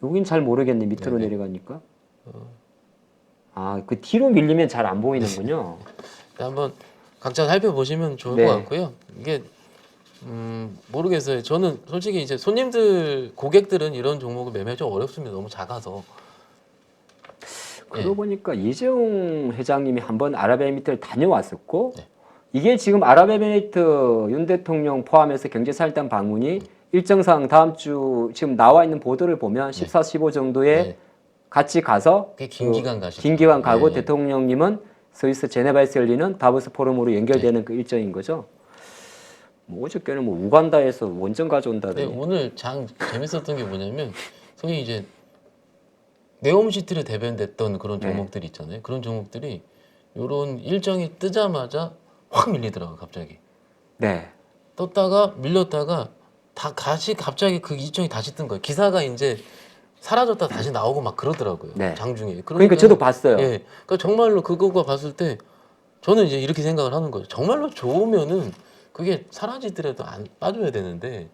여긴 잘 모르겠네. 밑으로 네네. 내려가니까. 그 뒤로 밀리면 잘 안 보이는군요. 한번 각자 살펴보시면 좋을 네. 것 같고요. 이게 모르겠어요. 저는 솔직히 이제 손님들 고객들은 이런 종목을 매매하기 좀 어렵습니다. 너무 작아서. 그러고 보니까 이재용 회장님이 한번 아랍에미리트를 다녀왔었고 네. 이게 지금 아랍에미리트 윤 대통령 포함해서 경제살단 방문이 일정상 다음 주 지금 나와 있는 보도를 보면 14, 15 정도에 네. 같이 가서 꽤 긴 기간 가시죠. 긴 기간 가고 네. 대통령님은 스위스 제네바에서 열리는 다보스 포럼으로 연결되는 그 일정인 거죠. 뭐 어저께는 뭐 우간다에서 원전 가져온다더니 네, 오늘 장 재밌었던 게 뭐냐면 소위 이제 네옴시티를 대변됐던 그런 네. 종목들이 있잖아요. 그런 종목들이 이런 일정이 뜨자마자 확 밀리더라고요. 갑자기 네. 떴다가 밀렸다가 다 다시 갑자기 그 일정이 다시 뜬 거예요. 기사가 이제 사라졌다 다시 나오고 막 그러더라고요. 네. 장중에. 그러니까 저도 봤어요. 예, 그러니까 정말로 그거가 봤을 때 저는 이제 이렇게 생각을 하는 거죠. 정말로 좋으면은 그게 사라지더라도 안 빠져야 되는데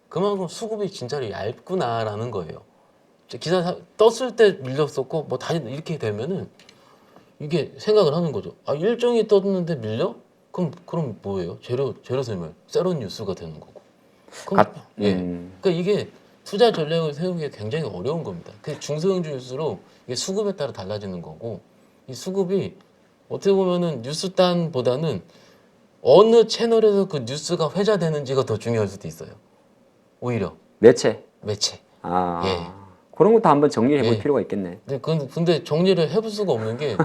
그만큼 수급이 진짜로 얇구나라는 거예요. 기사 떴을 때 밀렸었고 뭐 다시 이렇게 되면은 이게 생각을 하는 거죠. 아 일정이 떴는데 밀려? 그럼 뭐예요? 재료 소멸, 세론 뉴스가 되는 거고. 그럼, 예. 그러니까 이게 투자 전략을 세우기가 굉장히 어려운 겁니다. 그 중소형주일수록 이게 수급에 따라 달라지는 거고 이 수급이 어떻게 보면은 뉴스단보다는 어느 채널에서 그 뉴스가 회자되는지가 더 중요할 수도 있어요. 오히려 매체. 매체. 아. 예. 그런 것도 한번 정리를 해볼 예. 필요가 있겠네. 근데 정리를 해볼 수가 없는 게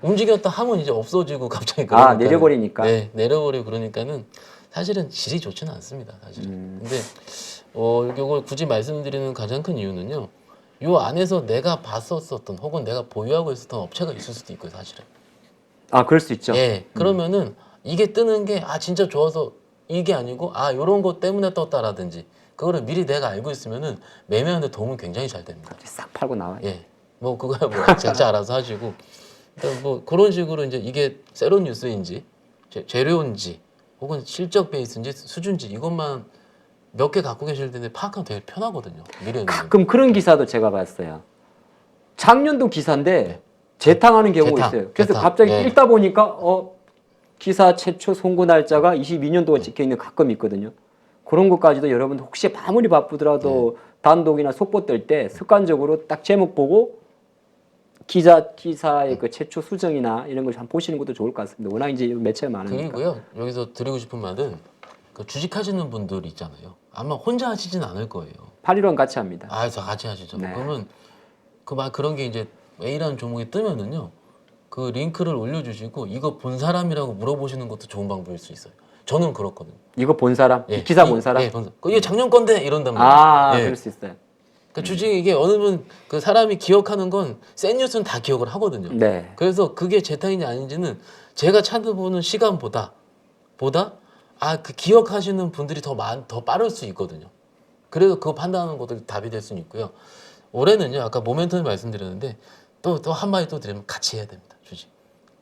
움직였다 하면 이제 없어지고 갑자기 아, 그러니까는- 내려버리니까. 네, 내려버리고 그러니까는 사실은 질이 좋지는 않습니다. 사실은. 근데 이걸 굳이 말씀드리는 가장 큰 이유는요. 요 안에서 내가 봤었던 혹은 내가 보유하고 있었던 업체가 있을 수도 있고요, 사실은. 아, 그럴 수 있죠. 예. 그러면은 이게 뜨는 게 진짜 좋아서 이게 아니고 요런 것 때문에 떴다라든지 그거를 미리 내가 알고 있으면은 매매하는데 도움은 굉장히 잘 됩니다. 싹 팔고 나와요. 예. 뭐 그거야 뭐 각자 알아서 하시고. 그러니까 뭐 그런 식으로 이제 이게 세로 뉴스인지 재료인지 혹은 실적 베이스인지 수준인지 이것만 몇 개 갖고 계실 텐데 파악하면 되게 편하거든요. 미래는. 가끔 그런 기사도 제가 봤어요. 작년도 기사인데 재탕하는 경우가 재탕, 있어요. 그래서 재탕. 갑자기 예. 읽다 보니까 기사 최초 송고 날짜가 22년도가 찍혀 있는 가끔 있거든요. 그런 것까지도 여러분 혹시 아무리 바쁘더라도 단독이나 속보 뜰 때 습관적으로 딱 제목 보고 기사의 그 최초 수정이나 이런 걸 한번 보시는 것도 좋을 것 같습니다. 워낙 이제 매체가 많으니까. 그리고요. 여기서 드리고 싶은 말은 그 주식하시는 분들 있잖아요. 아마 혼자 하시진 않을 거예요. 8.15는 같이 합니다. 저 같이 하시죠. 네. 그러면 그런 게 이제 A라는 종목이 뜨면은요. 그 링크를 올려주시고 이거 본 사람이라고 물어보시는 것도 좋은 방법일 수 있어요. 저는 그렇거든요. 이거 본 사람? 예. 이 기사 본 사람? 예, 이게 작년 건데 이런단 말이에요. 예. 그럴 수 있어요. 그러니까 주식 이게 어느 분 그 사람이 기억하는 건 센 뉴스는 다 기억을 하거든요. 네. 그래서 그게 재탕인지 아닌지는 제가 찾아보는 시간보다 그 기억하시는 분들이 더 빠를 수 있거든요. 그래서 그거 판단하는 것도 답이 될 수는 있고요. 올해는요, 아까 모멘텀을 말씀드렸는데 또 한마디 또 드리면 같이 해야 됩니다. 주식.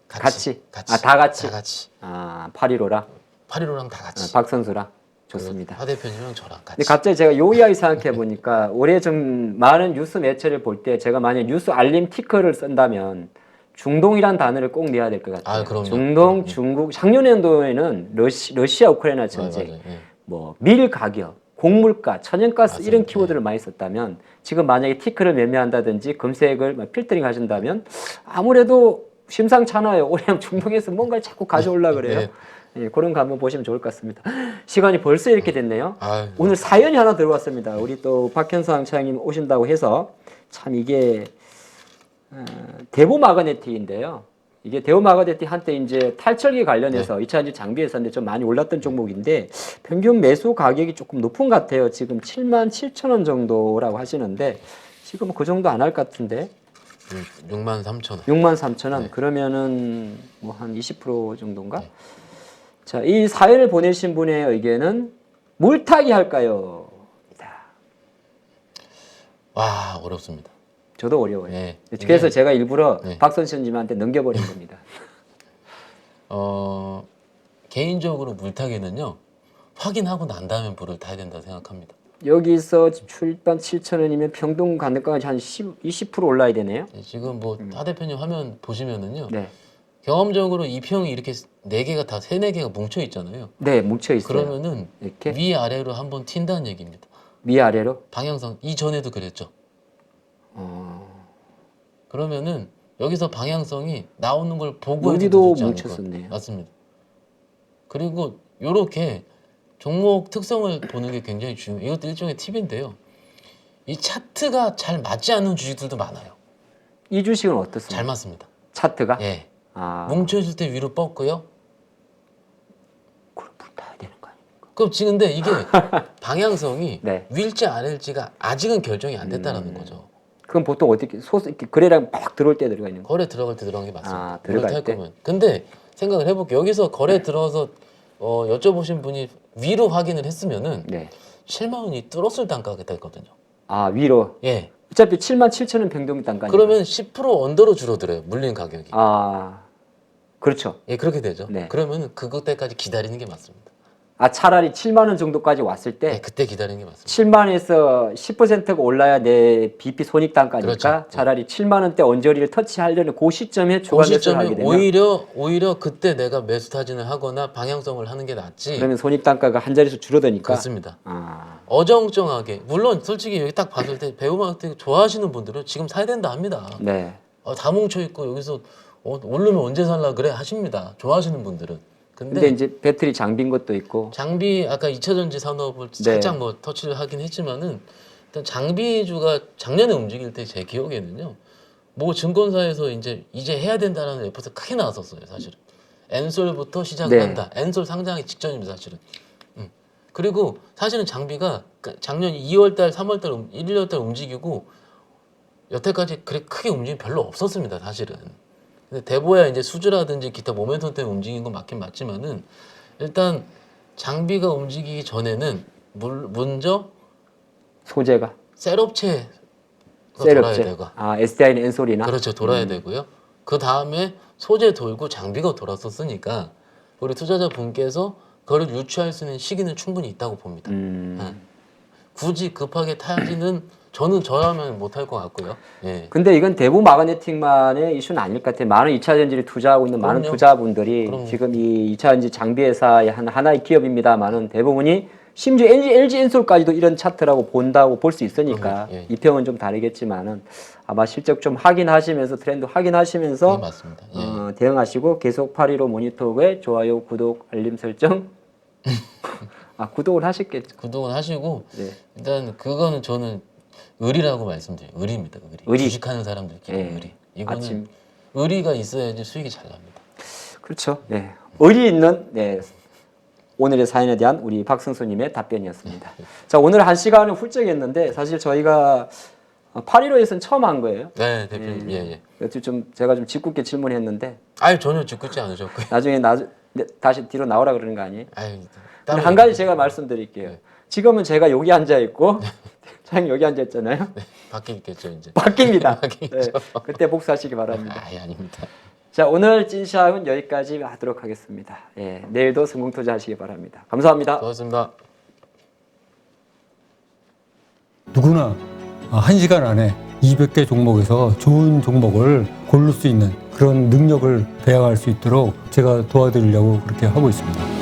같이? 같이. 다 같이? 다 같이. 8.15라? 8.15랑 다 같이. 박선수랑? 좋습니다. 하 대표님이랑 저랑 같이. 근데 갑자기 제가 요 이야기 생각해 보니까 올해 좀 많은 뉴스 매체를 볼 때 제가 만약 뉴스 알림 티커를 쓴다면 중동이란 단어를 꼭 내야 될 것 같아요. 그럼요. 중동, 중국, 작년도에는 러시아 우크라이나 전쟁, 맞아요. 예. 뭐 밀 가격, 곡물가, 천연가스 맞아요. 이런 키워드를 많이 썼다면 지금 만약에 티커를 매매한다든지 검색을 필터링 하신다면 아무래도 심상찮아요. 올해 중동에서 뭔가를 자꾸 가져올라 그래요. 네. 예, 그런 거 한번 보시면 좋을 것 같습니다. 시간이 벌써 이렇게 됐네요. 아유. 오늘 사연이 하나 들어왔습니다. 우리 또 박현상 차장님 오신다고 해서 참 이게 대보 마그네틱인데요. 이게 대보 마그네틱 한때 이제 탈철기 관련해서 2차전지 장비에서인데 좀 많이 올랐던 종목인데 평균 매수 가격이 조금 높은 것 같아요. 지금 77,000원 정도라고 하시는데 지금 그 정도 안 할 것 같은데 63,000원. 63,000원 네. 그러면은 뭐 한 20% 정도인가? 네. 자, 이 사연을 보내신 분의 의견은 물타기 할까요? 와, 어렵습니다. 저도 어려워요. 네. 그래서 제가 일부러 네. 박선생님한테 넘겨버린 겁니다. 개인적으로 물타기는요. 확인하고 난 다음에 불을 타야 된다고 생각합니다. 여기서 출반 7,000원이면 평균 가능가가 한 20% 올라야 되네요. 네, 지금 뭐 하 대표님 화면 보시면은요. 네, 경험적으로 이 평이 이렇게 4개가 다 4개가 뭉쳐 있잖아요. 네 뭉쳐 있어요. 그러면은 이렇게 위아래로 한번 튄다는 얘기입니다. 위아래로. 방향성 이전에도 그랬죠. 어, 그러면은 여기서 방향성이 나오는 걸 보고 해도 여기도 늦지 않을까. 뭉쳤었네요. 맞습니다. 그리고 요렇게 종목 특성을 보는 게 굉장히 중요해요. 이것도 일종의 팁인데요. 이 차트가 잘 맞지 않는 주식들도 많아요. 이 주식은 어떻습니까? 잘 맞습니다. 차트가? 예. 아, 뭉쳐있을 때 위로 뻗고요. 그럼 불타야 되는 거 아닙니까? 그럼 지금 근데 이게 방향성이 네. 위일지 아래일지가 아직은 결정이 안 됐다는 거죠. 그럼 보통 어떻게 이렇게 거래량 막 들어올 때 들어가 있는 거? 거래 들어갈 때 들어간 게 맞습니다. 들어갈 이걸 탈 때? 거면. 근데 생각을 해볼게요. 여기서 거래 들어서 여쭤보신 분이 위로 확인을 했으면은 네. 7만 원이 뚫었을 단가가 됐거든요. 아 위로. 예. 어차피 77,000원 평균 단가. 그러면 10% 언더로 줄어들어요. 물린 가격이. 그렇죠. 예, 그렇게 되죠. 네. 그러면 그때까지 기다리는 게 맞습니다. 차라리 7만 원 정도까지 왔을 때 네, 그때 기다리는 게 맞습니다. 7만에서 10%가 올라야 내 BP 손익 단가니까 그렇죠. 차라리 7만 원대 언저리를 터치하려는 그 시점에 그 추가 매수를 하게 시점에 되면 오히려 그때 내가 매수 타진을 하거나 방향성을 하는 게 낫지. 그러면 손익 단가가 한 자릿수 줄어드니까 그렇습니다. 어정쩡하게 물론 솔직히 여기 딱 봤을 때 배우마케팅 좋아하시는 분들은 지금 사야 된다 합니다. 네. 다 뭉쳐 있고 여기서 오르면 언제 살라 그래 하십니다. 좋아하시는 분들은. 근데 이제 배터리 장비인 것도 있고 장비 아까 2차 전지 산업을 네. 살짝 뭐 터치를 하긴 했지만은 일단 장비주가 작년에 움직일 때 제 기억에는요. 뭐 증권사에서 이제 해야 된다라는 레포트 크게 나왔었어요, 사실은. 엔솔부터 시작을 네. 한다. 엔솔 상장이 직전입니다, 사실은. 그리고 사실은 장비가 작년 2월달, 3월달, 1월달 움직이고 여태까지 그렇게 크게 움직임 별로 없었습니다, 사실은. 근데 대보야 이제 수주라든지 기타 모멘텀 때문에 움직인 건 맞긴 맞지만은 일단 장비가 움직이기 전에는 먼저 소재가 셀업체가 돌아야 되고 SDI는 엔솔이나 그렇죠, 돌아야 되고요. 그 다음에 소재 돌고 장비가 돌았었으니까 우리 투자자 분께서 그걸 유추할 수 있는 시기는 충분히 있다고 봅니다. 굳이 급하게 타야지는 저라면 못할 것 같고요. 예. 근데 이건 대부 마그네틱만의 이슈는 아닐 것 같아요. 많은 2차 전지를 투자하고 있는 많은 그럼요. 투자분들이 그럼요. 지금 이 2차 전지 장비 회사의 하나의 기업입니다만은 대부분이 심지어 LG 엔솔까지도 이런 차트라고 본다고 볼 수 있으니까 그럼요. 예. 이 평은 좀 다르겠지만은 아마 실적 좀 확인하시면서 트렌드 네, 확인하시면서 맞습니다. 예. 대응하시고 계속 815 모니터에 좋아요, 구독, 알림 설정 구독을 하셨겠죠. 구독은 하시고 네. 일단 그거는 저는 의리라고 말씀드려요. 의리입니다. 의리. 주식하는 사람들끼리 예. 의리. 이거는 아침. 의리가 있어야지 수익이 잘 납니다. 그렇죠. 네. 의리 있는 오늘의 사연에 대한 우리 박승수님의 답변이었습니다. 자, 오늘 한 시간을 훌쩍 했는데 사실 저희가 815에서는 처음 한 거예요. 네, 대표님. 예. 그래서 제가 좀 짓궂게 질문했는데 아유, 전혀 짓궂지 않으셨고요. 나중에 다시 뒤로 나오라 그러는 거 아니에요? 아유, 근데 한 가지 제가 말씀드릴게요. 네. 지금은 제가 여기 앉아 있고 사장님 여기 앉아 있잖아요. 바뀌겠죠, 이제. 바뀝니다. 바뀌겠죠. 네, 그때 복수하시기 바랍니다. 아닙니다. 자, 오늘 찐샷은 여기까지 하도록 하겠습니다. 예, 내일도 성공 투자하시기 바랍니다. 감사합니다. 고맙습니다. 누구나 1시간 안에 200개 종목에서 좋은 종목을 고를 수 있는 그런 능력을 배양할 수 있도록 제가 도와드리려고 그렇게 하고 있습니다.